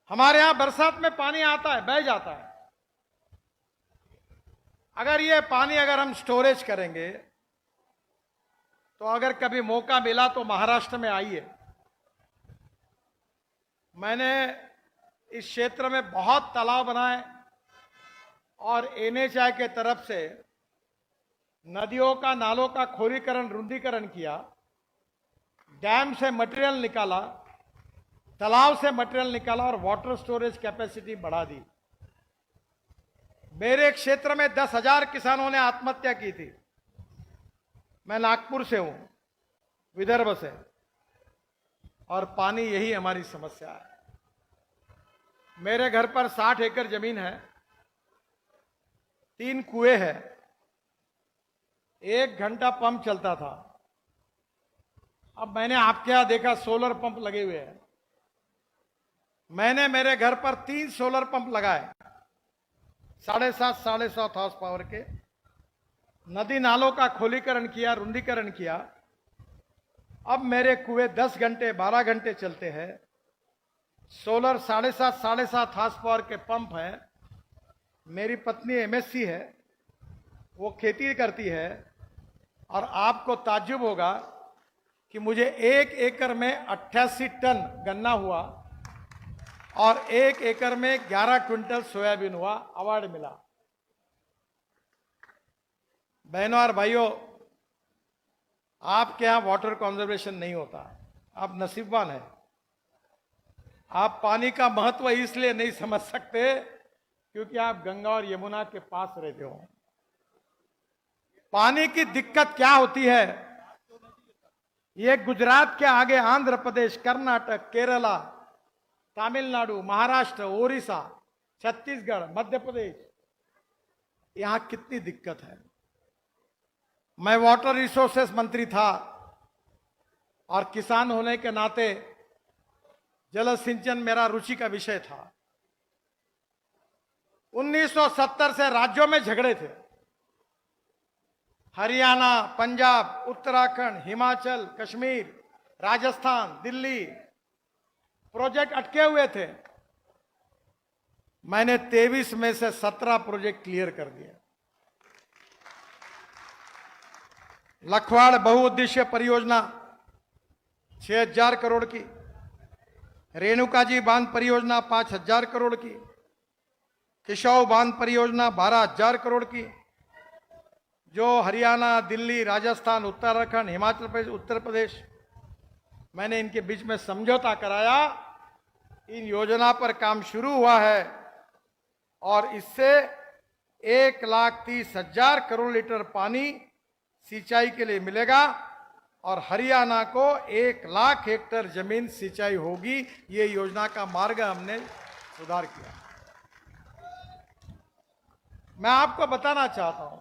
हमारे यहां बरसात में पानी आता है, बह जाता है। अगर ये पानी अगर हम स्टोरेज करेंगे तो अगर कभी मौका मिला तो महाराष्ट्र में आइए। मैंने इस क्षेत्र में बहुत तालाब बनाए और NHAI के तरफ से नदियों का, नालों का खोरीकरण, रुंदीकरण किया, डैम से मटेरियल निकाला, तालाब से मटेरियल निकाला, और वाटर स्टोरेज कैपेसिटी बढ़ा दी। मेरे क्षेत्र में 10,000 किसानों ने आत्महत्या की थी। मैं नागपुर से हूं, विदर्भ से, और पानी यही हमारी समस्या है। मेरे घर पर 60 एकड़ जमीन है, 3 कुएं हैं, 1 घंटा पंप चलता था। अब मैंने आपके यहां देखा सोलर पंप लगे हुए हैं। मैंने मेरे घर पर 3 सोलर पंप लगाए, 7.5 हॉर्स पावर के। नदी नालों का खोलीकरण किया, रुंदीकरण किया। अब मेरे कुएं 10 घंटे 12 घंटे चलते हैं। सोलर 7.5 हॉर्स पावर के पंप हैं। मेरी पत्नी MSc है, वो खेती करती है, और आपको ताज्जुब होगा कि मुझे 1 एकड़ में 88 टन गन्ना हुआ, और 1 एकड़ में 11 क्विंटल सोयाबीन हुआ, अवार्ड मिला। बहनों और भाइयों, आपके यहां वाटर कंजर्वेशन नहीं होता, आप नसीबवान हैं। आप पानी का महत्व इसलिए नहीं समझ सकते क्योंकि आप गंगा और यमुना के पास रहते हो। पानी की दिक्कत क्या होती है, ये गुजरात के आगे आंध्र प्रदेश, कर्नाटक, केरला, तमिलनाडु, महाराष्ट्र, ओडिशा, छत्तीसगढ़, मध्य प्रदेश, यहां कितनी दिक्कत है। मैं वाटर रिसोर्सेस मंत्री था, और किसान होने के नाते जल सिंचन मेरा रुचि का विषय था। 1970 से राज्यों में झगड़े थे। हरियाणा, पंजाब, उत्तराखंड, हिमाचल, कश्मीर, राजस्थान, दिल्ली, प्रोजेक्ट अटके हुए थे। मैंने 23 में से 17 प्रोजेक्ट क्लियर कर दिए। लखवाड़ बहुउद्देश्य परियोजना 6,000 करोड़ की, रेणुका जी बांध परियोजना 5,000 करोड़ की, किशोर बांध परियोजना 12,000 करोड़ की, जो हरियाणा, दिल्ली, राजस्थान, उत्तराखंड, हिमाचल प्रदेश, उत्तर प्रदेश, मैंने इनके बीच में समझौता कराया। इन योजना पर काम शुरू हुआ है और इससे 1,30,000 करोड़ लीटर पानी सिंचाई के लिए मिलेगा और हरियाणा को 1,00,000 हेक्टेयर जमीन सिंचाई होगी। ये योजना का मार्ग हमने सुधार किया। मैं आपको बताना चाहता हूं,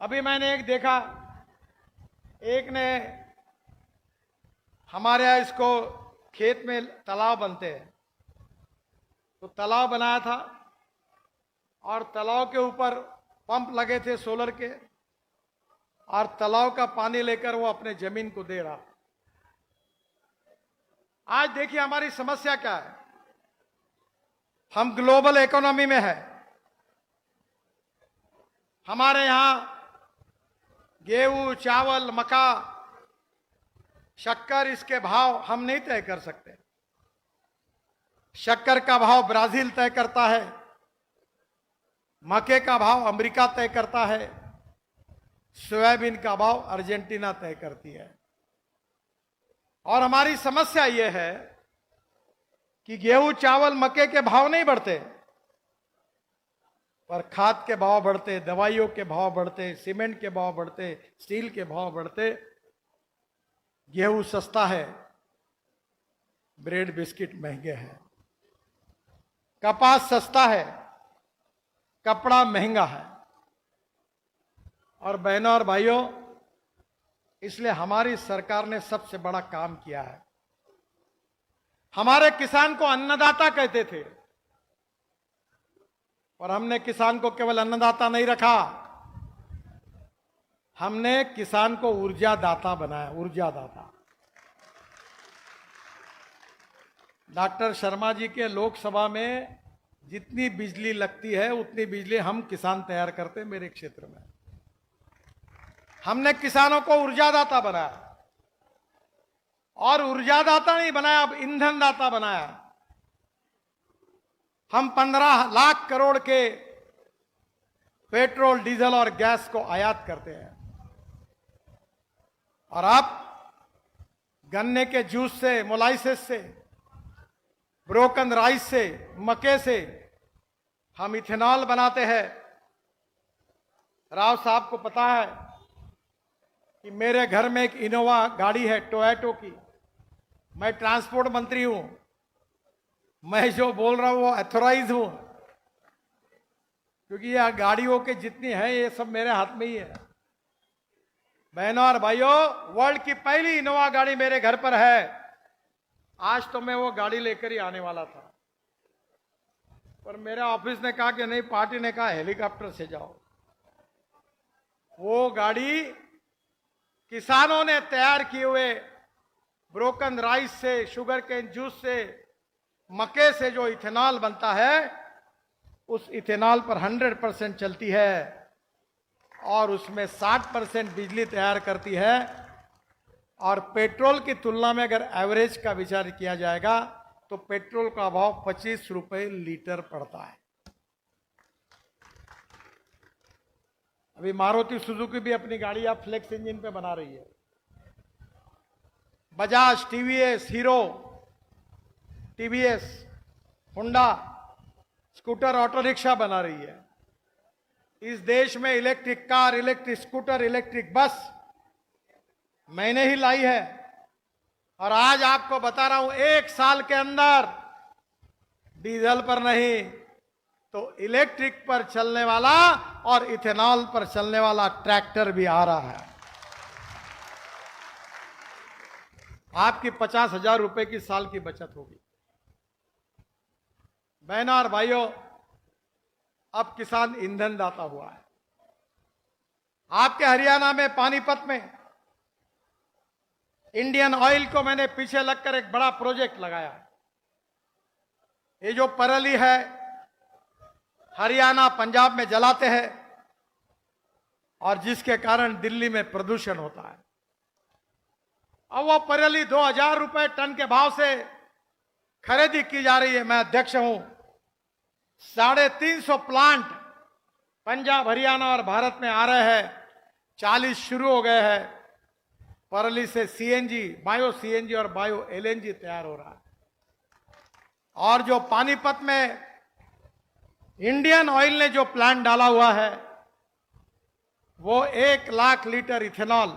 अभी मैंने एक देखा, एक ने हमारे यहाँ इसको खेत में तालाब बनते हैं, तो तालाब बनाया था और तालाब के ऊपर पंप लगे थे सोलर के, और तालाब का पानी लेकर वो अपने जमीन को दे रहा। आज देखिए हमारी समस्या क्या है। हम ग्लोबल इकोनॉमी में है, हमारे यहां गेहूं, चावल, मक्का, शक्कर, इसके भाव हम नहीं तय कर सकते। शक्कर का भाव ब्राजील तय करता है, मक्के का भाव अमेरिका तय करता है, सोयाबीन का भाव अर्जेंटीना तय करती है। और हमारी समस्या यह है कि गेहूं, चावल, मक्के के भाव नहीं बढ़ते, पर खाद के भाव बढ़ते, दवाइयों के भाव बढ़ते, सीमेंट के भाव बढ़ते, स्टील के भाव बढ़ते। गेहूं सस्ता है, ब्रेड बिस्किट महंगे हैं, कपास सस्ता है, कपड़ा महंगा है। और बहनों और भाइयों, इसलिए हमारी सरकार ने सबसे बड़ा काम किया है। हमारे किसान को अन्नदाता कहते थे, और हमने किसान को केवल अन्नदाता नहीं रखा, हमने किसान को ऊर्जादाता बनाया, ऊर्जादाता। डॉक्टर शर्मा जी के लोकसभा में जितनी बिजली लगती है उतनी बिजली हम किसान तैयार करते हैं मेरे क्षेत्र में। हमने किसानों को ऊर्जादाता बनाया, और ऊर्जादाता नहीं बनाया, अब ईंधन दाता बनाया। हम 15 लाख करोड़ के पेट्रोल, डीजल और गैस को आयात करते हैं, और अब गन्ने के जूस से, मोलाइसिस से, ब्रोकन राइस से, मक्के से हम इथेनॉल बनाते हैं। राव साहब को पता है कि मेरे घर में एक इनोवा गाड़ी है टोयोटो की। मैं ट्रांसपोर्ट मंत्री हूं, मैं जो बोल रहा हूं वो ऑथराइज हूं, क्योंकि ये गाड़ियों के जितनी है ये सब मेरे हाथ में ही है। बहनों और भाइयों, वर्ल्ड की पहली इनोवा गाड़ी मेरे घर पर है। आज तो मैं वो गाड़ी लेकर ही आने वाला था, पर मेरे ऑफिस ने कहा कि नहीं, पार्टी ने कहा हेलीकॉप्टर से जाओ। वो गाड़ी किसानों ने तैयार किए हुए ब्रोकन राइस से, शुगर केन जूस से, मक्के से जो इथेनॉल बनता है, उस इथेनॉल पर 100% चलती है और उसमें 60% बिजली तैयार करती है। और पेट्रोल की तुलना में अगर एवरेज का विचार किया जाएगा तो पेट्रोल का भाव 25 रुपए लीटर पड़ता है। अभी मारुति सुजुकी भी अपनी गाड़ी आप फ्लेक्स इंजन पे बना रही है। Bajaj, TVS, hero, TVS, Honda scooter, auto rickshaw बना रही है। इस देश में electric car, electric scooter, electric bus मैंने ही लाई है। और आज आपको बता रहा हूं, 1 साल के अंदर डीजल पर नहीं तो इलेक्ट्रिक पर चलने वाला और इथेनॉल पर चलने वाला ट्रैक्टर भी आ रहा है। आपकी 50,000 रुपए की साल की बचत होगी। बहनों और भाइयों, अब किसान ईंधन दाता हुआ है। आपके हरियाणा में पानीपत में इंडियन ऑयल को मैंने पीछे लगकर एक बड़ा प्रोजेक्ट लगाया। ये जो परली है हरियाणा, पंजाब में जलाते हैं और जिसके कारण दिल्ली में प्रदूषण होता है। और वो परेली 2000 रुपए टन के भाव से खरीदी की जा रही है। मैं अध्यक्ष हूं। 350 प्लांट पंजाब, हरियाणा और भारत में आ रहे हैं। 40 शुरू हो गए हैं। परेली से सीएनजी, बायो सीएनजी और बायो एलएनजी तैयार हो रहा है। और जो पानीपत में इंडियन ऑयल ने जो प्लांट डाला हुआ है, वो 1 lakh litre ethanol,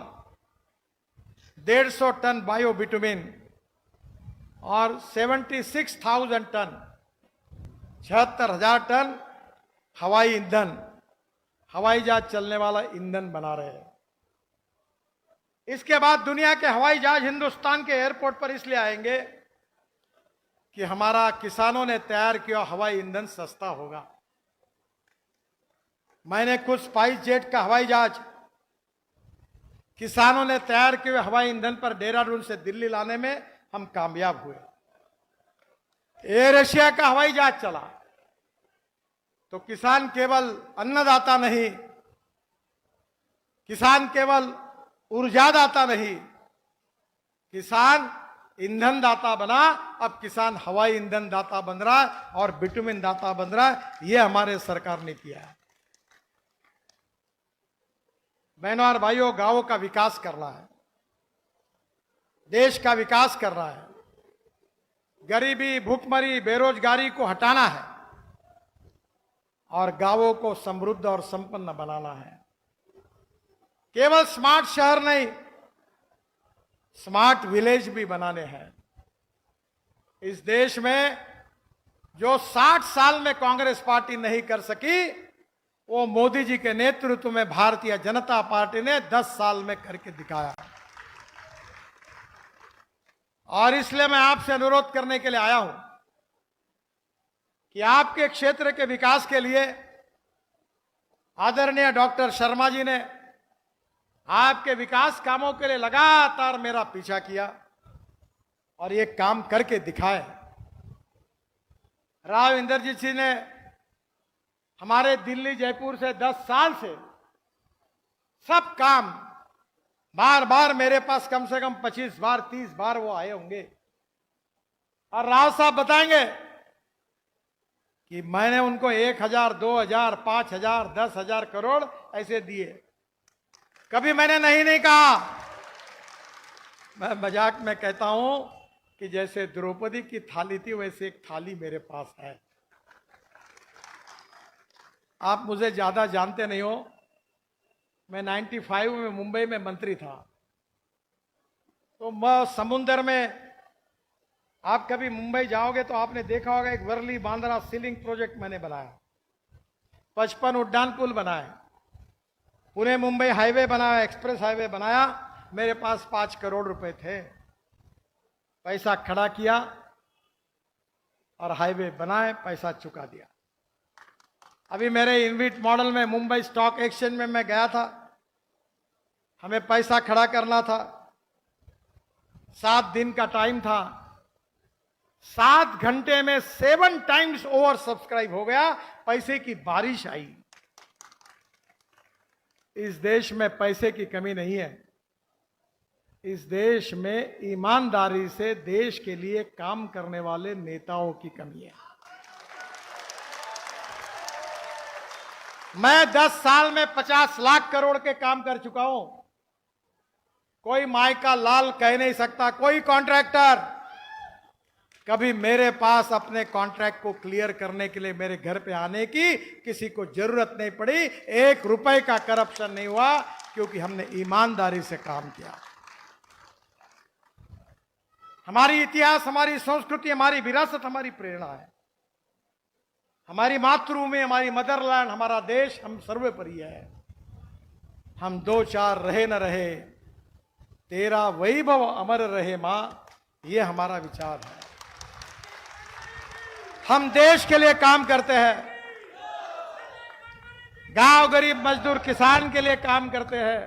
150 tonne bio bitumen और 76,000 टन, 76,000 टन हवाई ईंधन, हवाई जहाज चलने वाला ईंधन बना रहे हैं। इसके बाद दुनिया के हवाई जहाज हिंदुस्तान के एयरपोर्ट पर इसलिए आएंगे कि हमारा किसानों ने तैयार किया हवाई ईंधन सस्ता होगा। मैंने खुद स्पाइस जेट का हवाई जहाज किसानों ने तैयार किए हुए हवाई ईंधन पर देहरादून से दिल्ली लाने में हम कामयाब हुए। एयर एशिया का हवाई जहाज चला तो किसान केवल अन्नदाता नहीं, किसान केवल ऊर्जादाता नहीं, किसान ईंधन दाता बना। अब किसान हवाई ईंधन दाता बन रहा है और बिटुमिन दाता बन रहा है। यह हमारे सरकार ने किया है। बहनों और भाइयों, गांवों का विकास करना है, देश का विकास करना है, गरीबी, भूखमरी, बेरोजगारी को हटाना है और गांवों को समृद्ध और संपन्न बनाना है। केवल स्मार्ट शहर नहीं, स्मार्ट विलेज भी बनाने हैं। इस देश में जो 60 साल में कांग्रेस पार्टी नहीं कर सकी, वो मोदी जी के नेतृत्व में भारतीय जनता पार्टी ने 10 साल में करके दिखाया। और इसलिए मैं आपसे अनुरोध करने के लिए आया हूं कि आपके क्षेत्र के विकास के लिए आदरणीय डॉक्टर शर्मा जी ने आपके विकास कामों के लिए लगातार मेरा पीछा किया और ये काम करके दिखाए। राव इंद्रजीत सिंह ने हमारे दिल्ली, जयपुर से 10 साल से सब काम बार बार मेरे पास कम से कम 25 बार, 30 बार वो आए होंगे। और राव साहब बताएंगे कि मैंने उनको 1,000, 2,000, 5,000, 10,000 करोड़ ऐसे दिए। कभी मैंने नहीं कहा। मैं मजाक में कहता हूं कि जैसे द्रौपदी की थाली थी वैसे एक थाली मेरे पास है। आप मुझे ज्यादा जानते नहीं हो। मैं 95 में मुंबई में मंत्री था। तो मैं समुंदर में, आप कभी मुंबई जाओगे तो आपने देखा होगा एक वर्ली बांद्रा सीलिंग प्रोजेक्ट मैंने बनाया, 55 उड्डान पुल बनाए, पुणे मुंबई हाईवे बनाया, एक्सप्रेस हाईवे बनाया। मेरे पास 5 करोड़ रुपए थे। पैसा खड़ा किया और हाईवे बनाए, पैसा चुका दिया। अभी मेरे इनविट मॉडल में मुंबई स्टॉक एक्सचेंज में मैं गया था। हमें पैसा खड़ा करना था, 7 दिन का टाइम था। 7 घंटे में 7 टाइम्स ओवर सब्सक्राइब हो गया, पैसे की बारिश आई। इस देश में पैसे की कमी नहीं है। इस देश में ईमानदारी से देश के लिए काम करने वाले नेताओं की कमी है। मैं 10 साल में 50 लाख करोड़ के काम कर चुका हूं। कोई माई का लाल कह नहीं सकता, कोई कॉन्ट्रैक्टर कभी मेरे पास अपने कॉन्ट्रैक्ट को क्लियर करने के लिए मेरे घर पे आने की किसी को जरूरत नहीं पड़ी। 1 रुपए का करप्शन नहीं हुआ, क्योंकि हमने ईमानदारी से काम किया। हमारी इतिहास, हमारी संस्कृति, हमारी विरासत हमारी प्रेरणा है। हमारी मातृभूमि, हमारी मदरलैंड, हमारा देश हम सर्वोपरि है। हम 2-4 रहे न रहे, तेरा वैभव अमर रहे मां, ये हमारा विचार है। हम देश के लिए काम करते हैं। गांव गरीब मजदूर किसान के लिए काम करते हैं।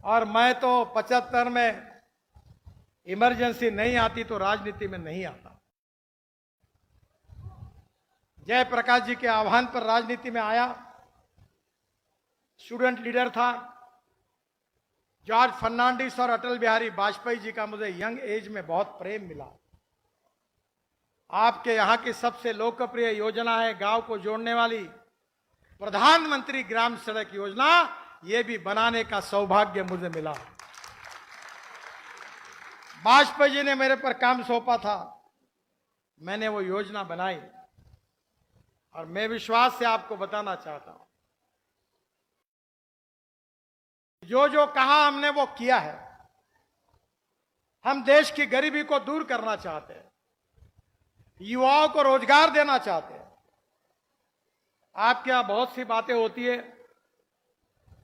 और मैं तो 75 में इमरजेंसी नहीं आती तो राजनीति में नहीं आता। जयप्रकाश जी के आह्वान पर राजनीति में आया। स्टूडेंट लीडर था। जॉर्ज फर्नांडिस और अटल बिहारी वाजपेयी जी का मुझे यंग एज में बहुत प्रेम मिला। आपके यहां की सबसे लोकप्रिय योजना है गांव को जोड़ने वाली प्रधानमंत्री ग्राम सड़क योजना, यह भी बनाने का सौभाग्य मुझे मिला। वाजपेयी जी ने मेरे पर काम सौंपा था, मैंने वो योजना बनाई और मैं विश्वास से आपको बताना चाहता हूं, जो जो कहा हमने वो किया है। हम देश की गरीबी को दूर करना चाहते हैं, युवाओं को रोजगार देना चाहते हैं। आपके यहां बहुत सी बातें होती है,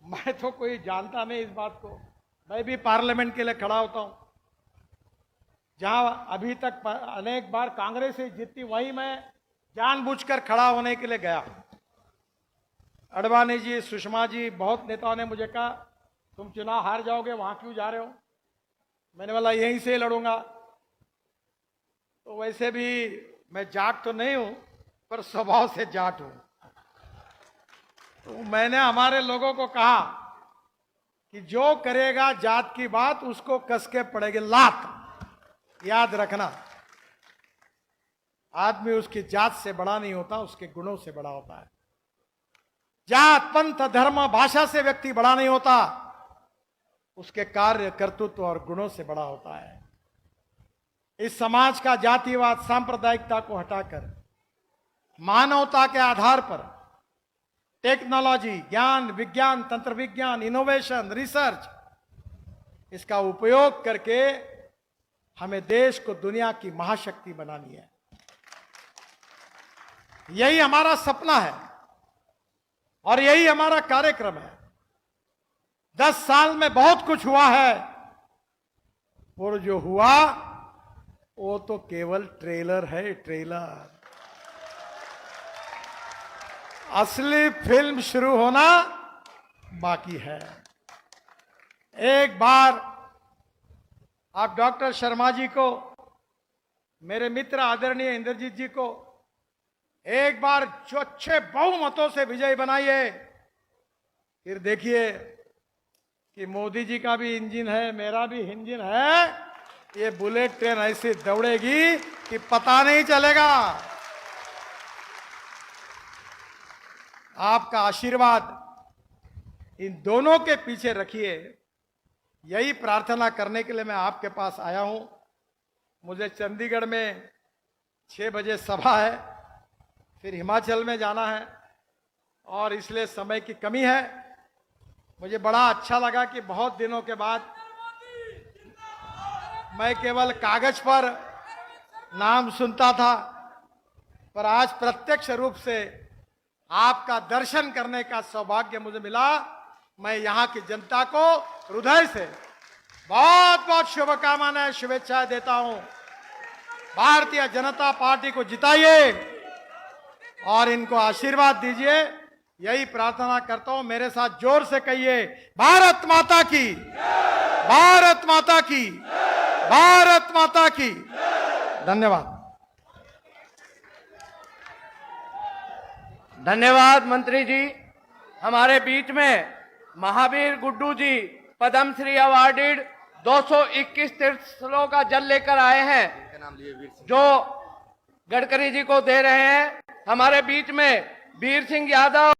मैं तो कोई जानता नहीं इस बात को। मैं भी पार्लियामेंट के लिए खड़ा होता हूं, जहां अभी तक अनेक बार कांग्रेस से जीती, वहीं मैं जानबूझकर खड़ा होने के लिए गया। अडवाणी जी, सुषमा जी, बहुत नेताओं ने मुझे कहा तुम चुनाव हार जाओगे, वहां क्यों जा रहे हो? मैंने बोला यहीं से लड़ूंगा। तो वैसे भी मैं जाट तो नहीं हूं, पर स्वभाव से जाट हूं। तो मैंने हमारे लोगों को कहा कि जो करेगा जात की बात उसको कस के पड़ेगी लात। याद रखना, आदमी उसकी जात से बड़ा नहीं होता, उसके गुणों से बड़ा होता है। जात, पंथ, धर्म, भाषा से व्यक्ति बड़ा नहीं होता, उसके कार्य, कर्तृत्व और गुणों से बड़ा होता है। इस समाज का जातिवाद, सांप्रदायिकता को हटाकर मानवता के आधार पर टेक्नोलॉजी, ज्ञान, विज्ञान, तंत्र विज्ञान, इनोवेशन, रिसर्च, इसका उपयोग करके हमें देश को दुनिया की महाशक्ति बनानी है। यही हमारा सपना है और यही हमारा कार्यक्रम है। 10 साल में बहुत कुछ हुआ है, और जो हुआ वो तो केवल ट्रेलर है, ट्रेलर। असली फिल्म शुरू होना बाकी है। एक बार आप डॉक्टर शर्मा जी को, मेरे मित्र आदरणीय इंद्रजीत जी को एक बार जो अच्छे बहुमतों से विजयी बनाइए, फिर देखिए कि मोदी जी का भी इंजन है, मेरा भी इंजन है, ये बुलेट ट्रेन ऐसी दौड़ेगी कि पता नहीं चलेगा। आपका आशीर्वाद इन दोनों के पीछे रखिए, यही प्रार्थना करने के लिए मैं आपके पास आया हूं। मुझे चंडीगढ़ में 6 बजे सभा है, फिर हिमाचल में जाना है और इसलिए समय की कमी है। मुझे बड़ा अच्छा लगा कि बहुत दिनों के बाद मैं केवल कागज पर नाम सुनता था, पर आज प्रत्यक्ष रूप से आपका दर्शन करने का सौभाग्य मुझे मिला। मैं यहां की जनता को हृदय से बहुत बहुत शुभकामनाएं, शुभेच्छाएं देता हूं। भारतीय जनता पार्टी को जिताइए और इनको आशीर्वाद दीजिए, यही प्रार्थना करता हूं। मेरे साथ जोर से कहिए, भारत माता की, भारत माता की, भारत माता की। धन्यवाद। धन्यवाद मंत्री जी। हमारे बीच में महावीर गुड्डू जी पद्म श्री अवार्डेड 221 तीर्थस्थलों का जल लेकर आए हैं, जो गडकरी जी को दे रहे हैं। हमारे बीच में वीर सिंह यादव